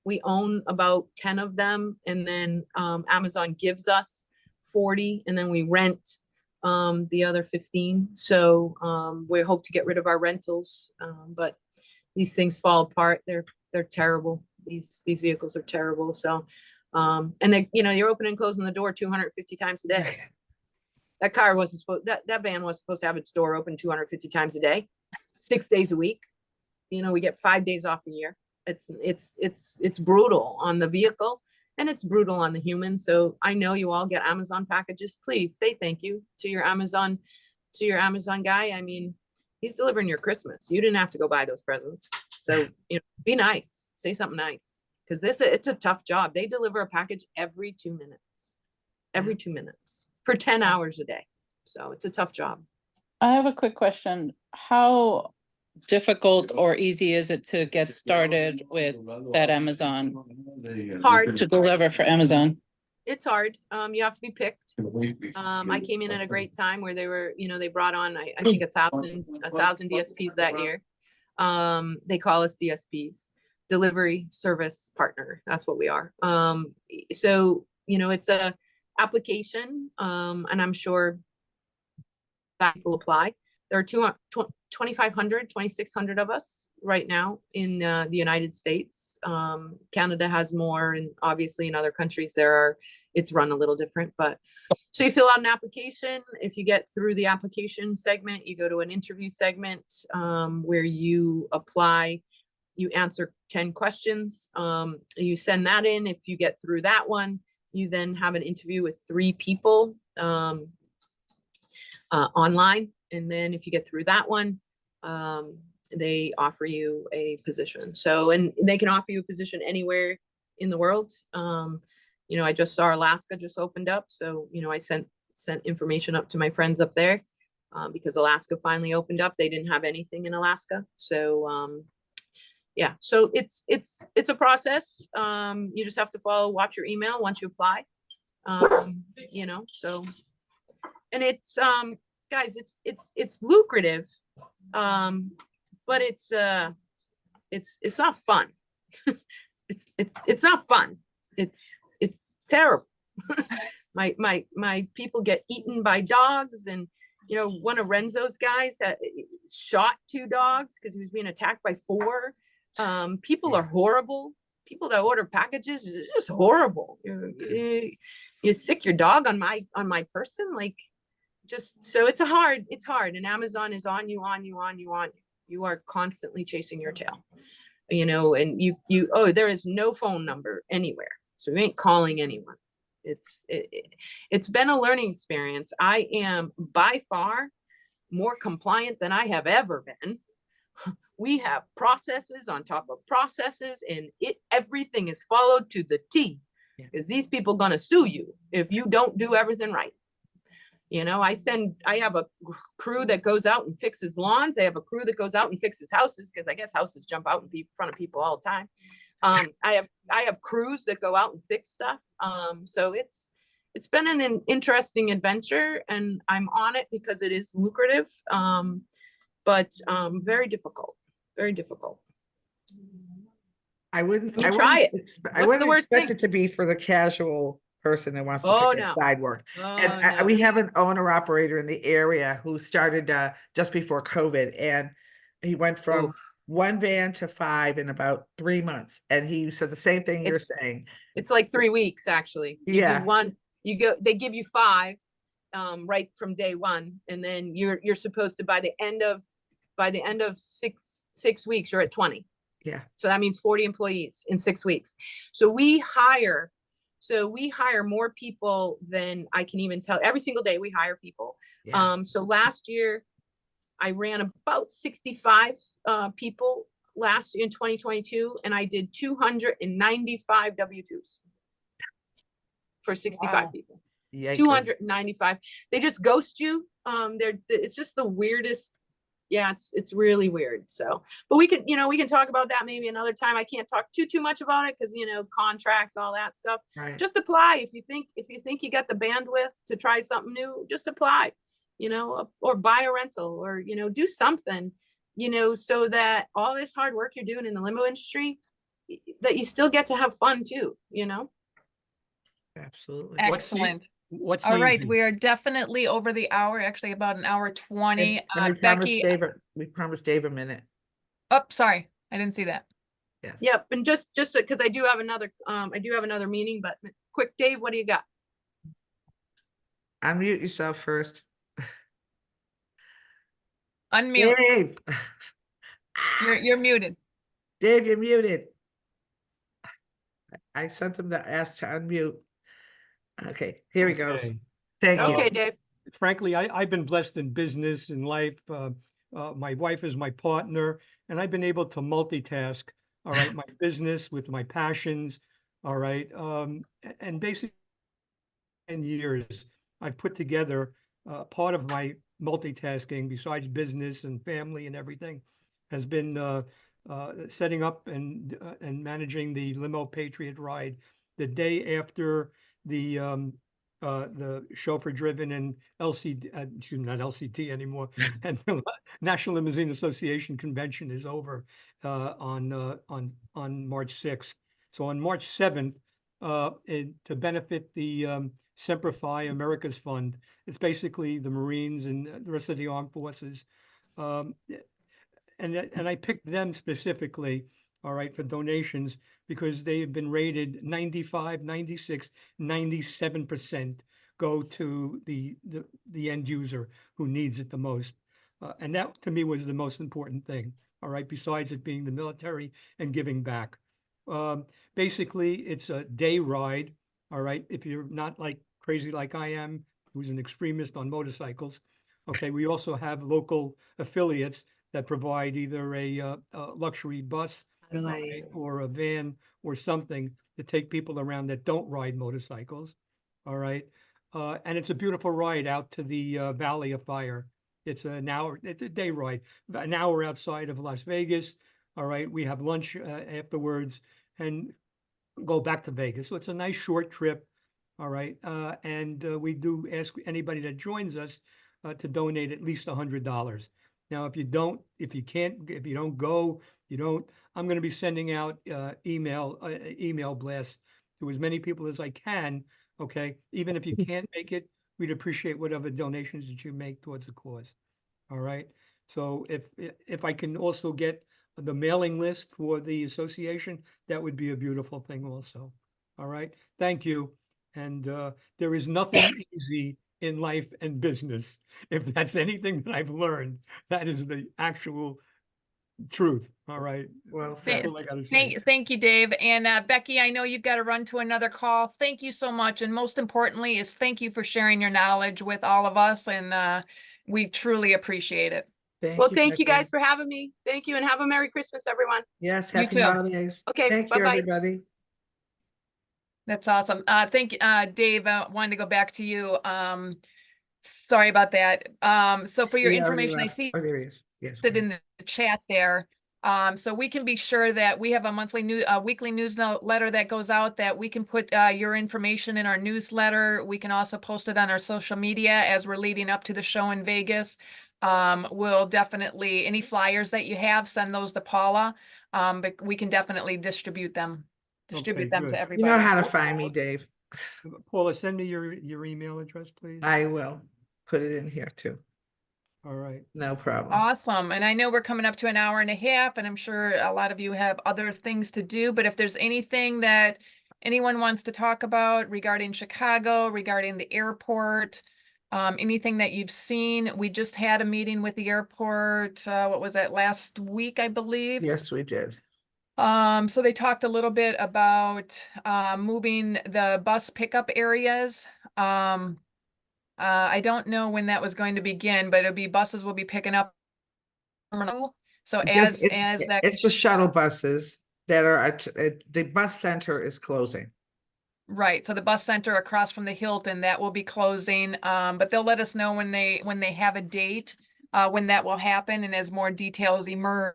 We own about 10 of them, and then Amazon gives us 40, and then we rent the other 15. So we hope to get rid of our rentals, but these things fall apart. They're terrible. These vehicles are terrible. So and they, you're opening and closing the door 250 times a day. That car wasn't supposed, that van was supposed to have its door open 250 times a day, 6 days a week. We get 5 days off a year. It's brutal on the vehicle, and it's brutal on the human. So I know you all get Amazon packages. Please say thank you to your Amazon guy. He's delivering your Christmas. You didn't have to go buy those presents. So, be nice, say something nice, because it's a tough job. They deliver a package every 2 minutes for 10 hours a day. So it's a tough job.
I have a quick question. How difficult or easy is it to get started with that Amazon?
Hard
to deliver for Amazon?
It's hard. You have to be picked. I came in at a great time where they were, they brought on, I think 1,000 DSPs that year. They call us DSPs, delivery service partner. That's what we are. So, it's a application, and I'm sure that people apply. There are 2,500, 2,600 of us right now in the United States. Canada has more, and obviously in other countries it's run a little different. But so you fill out an application. If you get through the application segment, you go to an interview segment where you apply. You answer 10 questions. You send that in. If you get through that one, you then have an interview with 3 people online. And then if you get through that one, they offer you a position. So, and they can offer you a position anywhere in the world. I just saw Alaska just opened up. So, I sent information up to my friends up there because Alaska finally opened up. They didn't have anything in Alaska. So, yeah, so it's a process. You just have to watch your email once you apply. You know, so, and it's, guys, it's lucrative. But it's not fun. It's not fun. It's terrible. My people get eaten by dogs, and you know, one of Renzo's guys shot 2 dogs because he was being attacked by 4. People are horrible. People that order packages is just horrible. You sick your dog on my person, like, just, so it's hard, and Amazon is on you. You are constantly chasing your tail, you know, and there is no phone number anywhere, so you ain't calling anyone. It's been a learning experience. I am by far more compliant than I have ever been. We have processes on top of processes, and everything is followed to the T, because these people gonna sue you if you don't do everything right. You know, I have a crew that goes out and fixes lawns. I have a crew that goes out and fixes houses, because I guess houses jump out in front of people all the time. I have crews that go out and fix stuff. So it's been an interesting adventure, and I'm on it because it is lucrative. But very difficult, very difficult.
I wouldn't
try it.
I
What's the
wouldn't
worst
expect
thing?
it to be for the casual person that wants to
Oh,
pick up
no.
side work.
Oh,
And
no.
we have an owner operator in the area who started just before COVID, and he went from
Oof.
1 van to 5 in about 3 months. And he said the same thing you're saying.
It's like 3 weeks, actually. You
Yeah.
do one, they give you 5 right from day one, and then you're supposed to, by the end of 6 weeks, you're at 20.
Yeah.
So that means 40 employees in 6 weeks. So we hire more people than I can even tell. Every single day we hire people.
Yeah.
So last year I ran about 65 people last year in 2022, and I did 295 W-2s for 65
Wow.
people.
Yeah.
295. They just ghost you. It's just the weirdest. Yeah, it's really weird. So, but we can talk about that maybe another time. I can't talk too much about it because, you know, contracts, all that stuff.
Right.
Just apply if you think you got the bandwidth to try something new. Just apply, you know, or buy a rental, or, you know, do something, you know, so that all this hard work you're doing in the limo industry, that you still get to have fun too, you know.
Absolutely.
Excellent.
What's
All right,
easy?
we are definitely over the hour, actually about an hour 20.
And we promised
Becky,
Dave a minute.
oh, sorry, I didn't see that.
Yes.
Yep, and just because I do have another meeting, but quick, Dave, what do you got?
Unmute yourself first.
Unmute.
Dave.
You're muted.
Dave, you're muted. I sent him to ask to unmute. Okay, here he goes.
Okay.
Thank you.
Okay, Dave.
Frankly, I've been blessed in business and life. My wife is my partner, and I've been able to multitask, all right, my business with my passions, all right. And basically, in years, I've put together part of my multitasking, besides business and family and everything, has been setting up and managing the Limo Patriot Ride the day after the chauffeur driven and excuse me, not LCT anymore, and the National Limousine Association convention is over on March 6th. So on March 7th, to benefit the Semper Fi America's Fund, it's basically the Marines and the rest of the armed forces. And I picked them specifically, all right, for donations, because they have been rated 95, 96, 97% go to the end user who needs it the most. And that to me was the most important thing, all right, besides it being the military and giving back. Basically, it's a day ride, all right, if you're not like crazy like I am, who's an extremist on motorcycles. Okay, we also have local affiliates that provide either a luxury bus or a van or something to take people around that don't ride motorcycles. All right. And it's a beautiful ride out to the Valley of Fire. It's a day ride, an hour outside of Las Vegas. All right, we have lunch afterwards and go back to Vegas. So it's a nice short trip. All right, and we do ask anybody that joins us to donate at least $100. Now, if you don't go, you don't. I'm going to be sending out email blasts to as many people as I can. Okay, even if you can't make it, we'd appreciate whatever donations that you make towards the cause. All right. So if I can also get the mailing list for the association, that would be a beautiful thing also. All right. Thank you. And there is nothing easy in life and business. If that's anything that I've learned, that is the actual truth. All right.
Well
That's
said.
all I gotta say.
Thank you, Dave. And Becky, I know you've got to run to another call. Thank you so much. And most importantly is thank you for sharing your knowledge with all of us. And we truly appreciate it.
Well, thank you
Becky.
guys for having me. Thank you and have a Merry Christmas, everyone.
Yes,
You
happy
too.
holidays.
Okay,
Thank you,
bye-bye.
everybody.
That's awesome. Dave, wanted to go back to you. Sorry about that. So for your
He already
information, I
left.
see
Oh, there he is. Yes.
it in the chat there. So we can be sure that we have a weekly newsletter that goes out that we can put your information in our newsletter. We can also post it on our social media as we're leading up to the show in Vegas. We'll definitely, any flyers that you have, send those to Paula. But we can definitely distribute them
Okay,
to
good.
You
everybody.
know how to find me, Dave.
Paula, send me your email address, please.
I will put it in here too.
All right.
No problem.
Awesome. And I know we're coming up to an hour and a half, and I'm sure a lot of you have other things to do, but if there's anything that anyone wants to talk about regarding Chicago, regarding the airport, anything that you've seen, we just had a meeting with the airport, what was that, last week, I believe?
Yes, we did.
So they talked a little bit about moving the bus pickup areas. I don't know when that was going to begin, but buses will be picking up. So
Because
as that,
it's the shuttle buses that are the bus center is closing.
right, so the bus center across from the Hilton, that will be closing, but they'll let us know when they have a date, when that will happen and as more details emerge.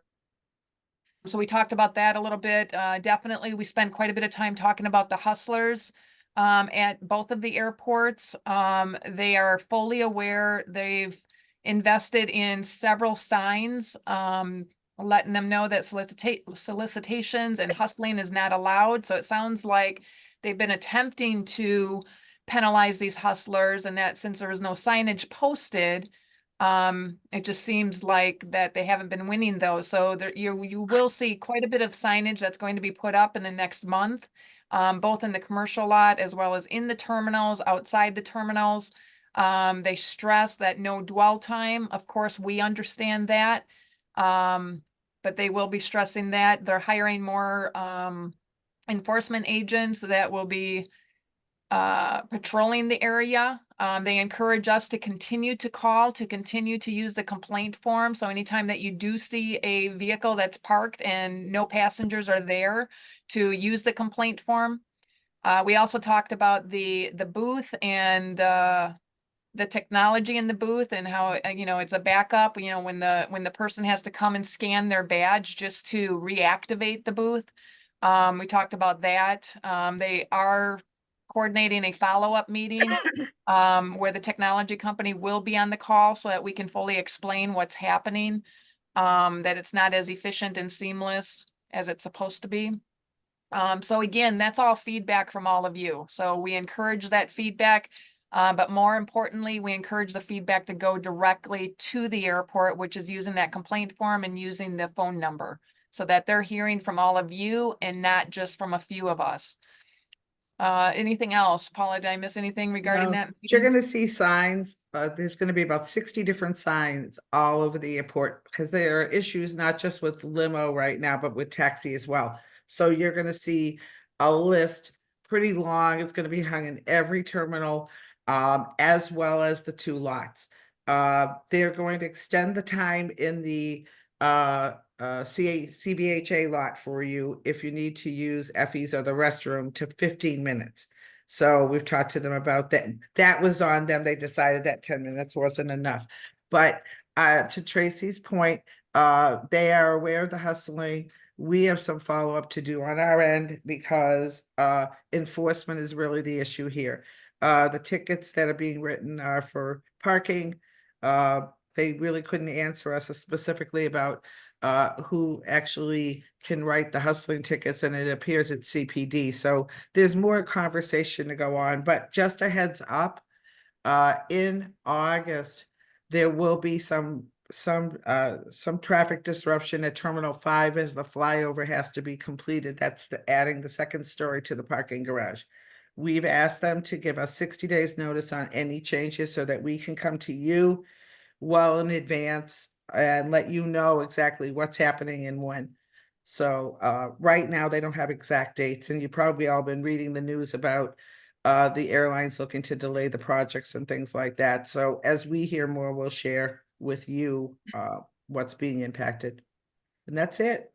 So we talked about that a little bit. Definitely, we spent quite a bit of time talking about the hustlers at both of the airports. They are fully aware. They've invested in several signs, letting them know that solicitations and hustling is not allowed. So it sounds like they've been attempting to penalize these hustlers, and that since there was no signage posted, it just seems like that they haven't been winning those. So there, you will see quite a bit of signage that's going to be put up in the next month, both in the commercial lot as well as in the terminals, outside the terminals. They stress that no dwell time. Of course, we understand that. But they will be stressing that. They're hiring more enforcement agents that will be patrolling the area. They encourage us to continue to call, to continue to use the complaint form. So anytime that you do see a vehicle that's parked and no passengers are there, to use the complaint form. We also talked about the booth and the technology in the booth and how, it's a backup, when the person has to come and scan their badge just to reactivate the booth. We talked about that. They are coordinating a follow-up meeting where the technology company will be on the call so that we can fully explain what's happening, that it's not as efficient and seamless as it's supposed to be. So again, that's all feedback from all of you. So we encourage that feedback, but more importantly, we encourage the feedback to go directly to the airport, which is using that complaint form and using the phone number so that they're hearing from all of you and not just from a few of us. Anything else? Paula, did I miss anything regarding
No,
that?
you're
meeting?
gonna see signs, there's gonna be about 60 different signs all over the airport, because there are issues not just with limo right now, but with taxi as well. So you're gonna see a list pretty long. It's gonna be hung in every terminal, as well as the two lots. They're going to extend the time in the CBHA lot for you if you need to use Effie's or the restroom to 15 minutes. So we've talked to them about that. That was on them. They decided that 10 minutes wasn't enough. But to Tracy's point, They are aware of the hustling. We have some follow-up to do on our end because enforcement is really the issue here. The tickets that are being written are for parking. They really couldn't answer us specifically about who actually can write the hustling tickets, and it appears it's CPD. So there's more conversation to go on, but just a heads up, in August, there will be some traffic disruption at Terminal 5 as the flyover has to be completed. That's adding the second story to the parking garage. We've asked them to give us 60 days notice on any changes so that we can come to you well in advance and let you know exactly what's happening and when. So right now they don't have exact dates, and you've probably all been reading the news about the airlines looking to delay the projects and things like that. So as we hear more, we'll share with you what's being impacted. And that's it.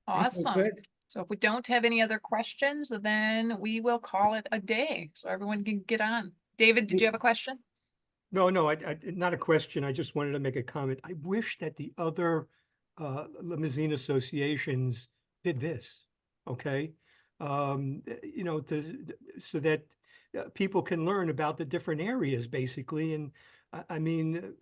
I think we're
Awesome.
good.
So if we don't have any other questions, then we will call it a day so everyone can get on. David, did you have a question?
No, not a question. I just wanted to make a comment. I wish that the other limousine associations did this, okay? You know, so that people can learn about the different areas, basically. And I mean,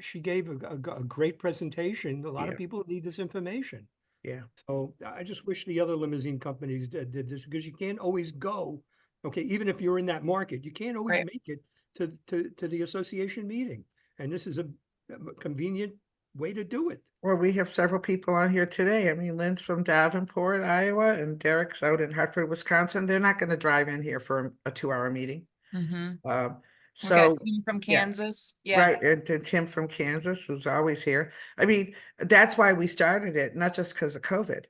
she gave a great presentation. A lot of
Yeah.
people need this information.
Yeah.
So I just wish the other limousine companies did this, because you can't always go, okay, even if you're in that market, you can't always
Right.
make it to the association meeting. And this is a convenient way to do it.
Well, we have several people on here today. I mean, Lynn's from Davenport, Iowa, and Derek's out in Hartford, Wisconsin. They're not going to drive in here for a 2-hour meeting.
Mm-hmm.
Um,
We got
so
Tim from
yeah.
Kansas. Yeah.
Right, and to Tim from Kansas, who's always here. I mean, that's why we started it, not just because of COVID,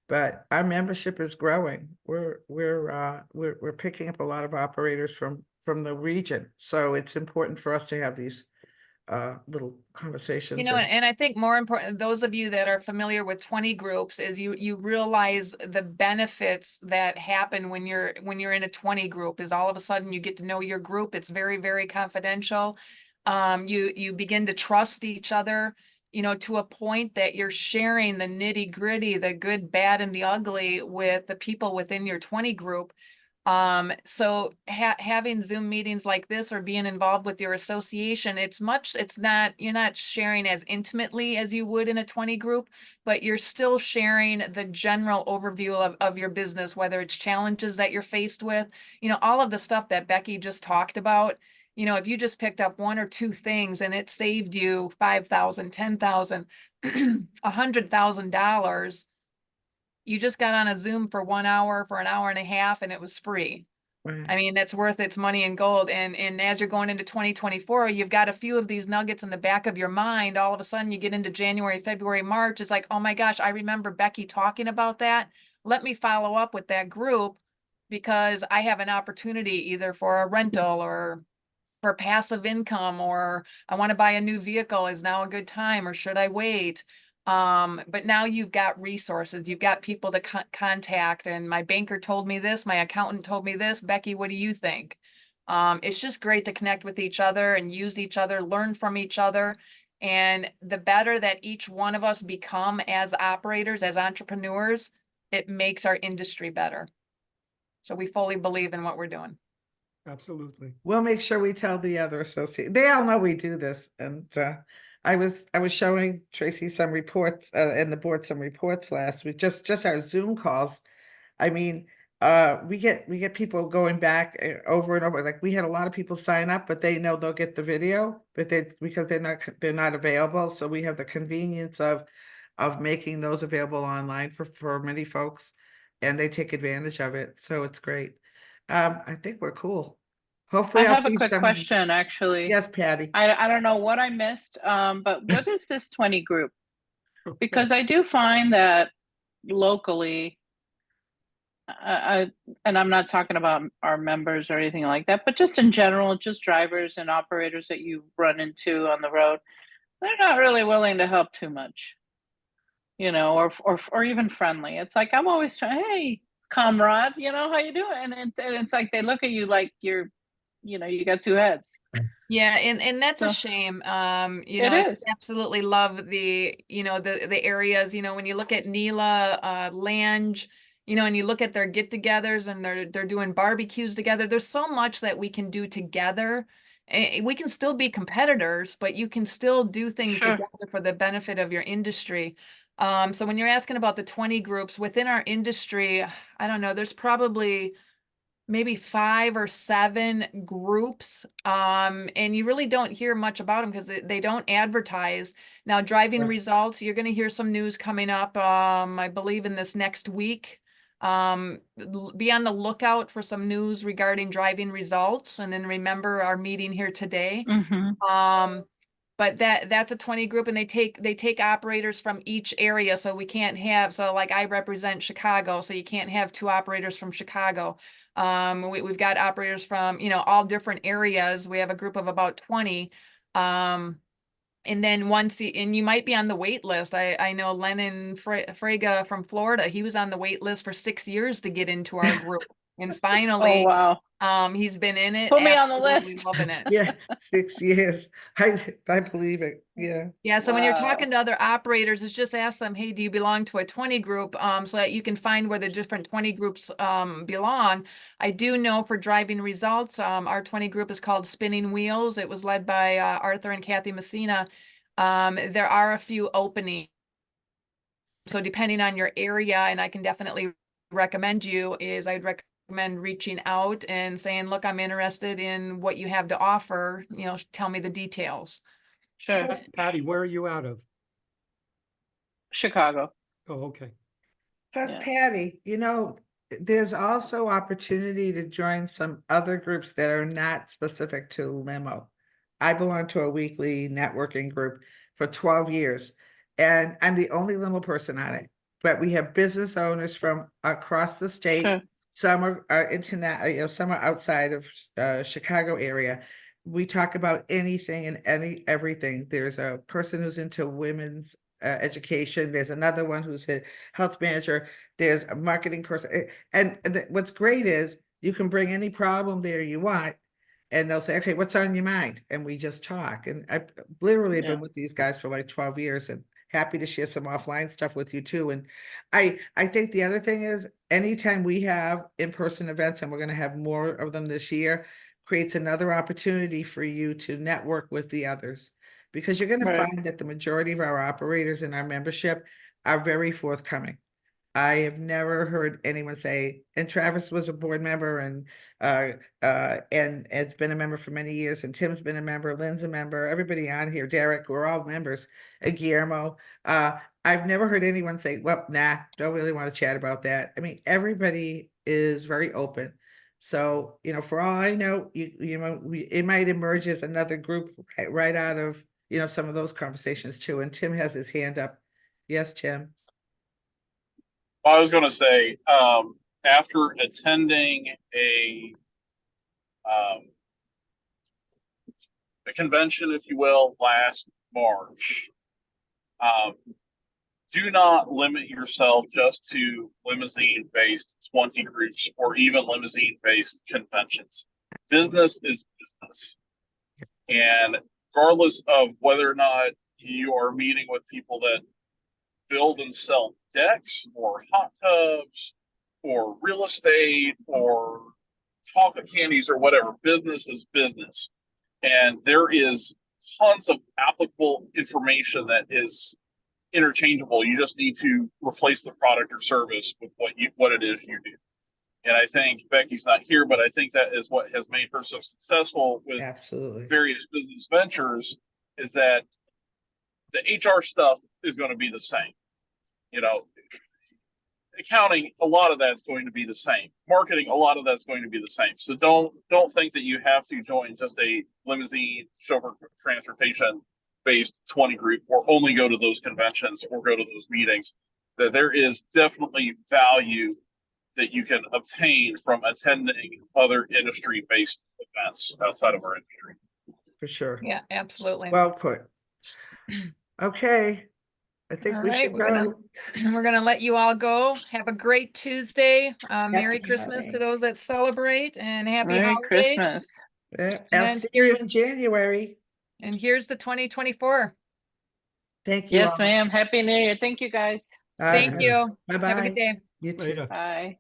but our membership is growing. We're picking up a lot of operators from the region, so it's important for us to have these little conversations.
You know, and I think more important, those of you that are familiar with 20 groups, is you realize the benefits that happen when you're in a 20 group. Is all of a sudden you get to know your group. It's very, very confidential. You begin to trust each other, you know, to a point that you're sharing the nitty gritty, the good, bad, and the ugly with the people within your 20 group. So having Zoom meetings like this or being involved with your association, you're not sharing as intimately as you would in a 20 group, but you're still sharing the general overview of your business, whether it's challenges that you're faced with, you know, all of the stuff that Becky just talked about. You know, if you just picked up one or two things and it saved you $5,000, $10,000, $100,000, you just got on a Zoom for 1 hour, for an hour and a half, and it was free.
Right.
I mean, that's worth its money in gold. And as you're going into 2024, you've got a few of these nuggets in the back of your mind. All of a sudden you get into January, February, March. It's like, oh my gosh, I remember Becky talking about that. Let me follow up with that group because I have an opportunity either for a rental or for passive income, or I want to buy a new vehicle. Is now a good time or should I wait? But now you've got resources, you've got people to contact, and my banker told me this, my accountant told me this. Becky, what do you think? It's just great to connect with each other and use each other, learn from each other. And the better that each one of us become as operators, as entrepreneurs, it makes our industry better. So we fully believe in what we're doing.
Absolutely.
We'll make sure we tell the other associate. They all know we do this, and I was showing Tracy some reports and the board some reports last week. Just our Zoom calls. I mean, we get people going back over and over. Like we had a lot of people sign up, but they know they'll get the video, but because they're not available. So we have the convenience of making those available online for many folks, and they take advantage of it. So it's great. I think we're cool. Hopefully
I
I'll
have a
see
quick
some.
question, actually.
Yes, Patty.
I don't know what I missed, but what is this 20 group? Because I do find that locally, and I'm not talking about our members or anything like that, but just in general, just drivers and operators that you run into on the road, they're not really willing to help too much, you know, or even friendly. It's like I'm always trying, hey, comrade, you know, how you doing? And it's like they look at you like you're, you know, you got two heads.
Yeah, and that's a
So-
shame.
It
I
is.
absolutely love the areas, when you look at Neela, Lange, and you look at their get-togethers and they're doing barbecues together. There's so much that we can do together. We can still be competitors, but you can still do things
Sure.
together for the benefit of your industry. So when you're asking about the 20 groups within our industry, I don't know, there's probably maybe 5 or 7 groups. And you really don't hear much about them because they don't advertise. Now, driving
Right.
results, you're going to hear some news coming up, I believe in this next week. Be on the lookout for some news regarding driving results. And then remember our meeting here today. But that's a 20 group, and they take operators from each area. So we can't have, so like I represent Chicago, so you can't have 2 operators from Chicago. We've got operators from, all different areas. We have a group of about 20. And then and you might be on the wait list. I know Lennon Frega from Florida, he was on the wait list for 6 years to get into our group. And
Oh,
finally,
wow.
he's been in it,
Put me on the
absolutely
list.
loving it.
Yeah, 6 years. I believe it. Yeah.
Yeah, so when you're
Wow.
talking to other operators, it's just ask them, hey, do you belong to a 20 group? So that you can find where the different 20 groups belong. I do know for driving results, our 20 group is called Spinning Wheels. It was led by Arthur and Kathy Messina. There are a few openings. So depending on your area, and I can definitely recommend I'd recommend reaching out and saying, look, I'm interested in what you have to offer, tell me the details.
Sure.
Patty, where are you out of?
Chicago.
Oh, okay.
Plus,
Yeah.
Patty, there's also opportunity to join some other groups that are not specific to limo. I belong to a weekly networking group for 12 years, and I'm the only limo person on it. But we have business owners from across the state.
Sure.
Some are internet, some are outside of Chicago area. We talk about anything and everything. There's a person who's into women's education. There's another one who's a health manager. There's a marketing person. And what's great is you can bring any problem there you want, and they'll say, okay, what's on your mind? And we just talk. And I literally have
Yeah.
been with these guys for like 12 years and happy to share some offline stuff with you too. And I think the other thing is anytime we have in-person events, and we're going to have more of them this year, creates another opportunity for you to network with the others. Because you're going to
Right.
find that the majority of our operators in our membership are very forthcoming. I have never heard anyone say, and Travis was a board member and it's been a member for many years, and Tim's been a member, Lynn's a member, everybody on here, Derek, we're all members, and Guillermo. I've never heard anyone say, well, nah, don't really want to chat about that. I mean, everybody is very open. So, for all I know, it might emerge as another group right out of, some of those conversations too. And Tim has his hand up. Yes, Tim.
I was going to say, after attending a convention, if you will, last March, do not limit yourself just to limousine-based 20 groups or even limousine-based conventions. Business is business. And regardless of whether or not you are meeting with people that build and sell decks or hot tubs or real estate or chocolate candies or whatever, business is business. And there is tons of applicable information that is interchangeable. You just need to replace the product or service with what it is you do. And I think Becky's not here, but I think that is what has made her so successful with
Absolutely.
various business ventures, is that the HR stuff is going to be the same. Accounting, a lot of that's going to be the same. Marketing, a lot of that's going to be the same. So don't think that you have to join just a limousine chauffeur transportation based 20 group or only go to those conventions or go to those meetings. That there is definitely value that you can obtain from attending other industry based events outside of our industry.
For sure.
Yeah, absolutely.
Well put. Okay. I think
All
we
right,
should
we're gonna
go.
we're gonna let you all go. Have a great Tuesday. Merry
Happy
Christmas to
holiday.
those that celebrate, and happy
Merry
holidays.
Christmas.
I'll
And
see you in January.
And here's the 2024.
Thank you
Yes,
all.
ma'am. Happy New Year. Thank you, guys.
All
Thank
right.
you. Have a
Bye-bye.
good day.
You too.
Later.
Bye.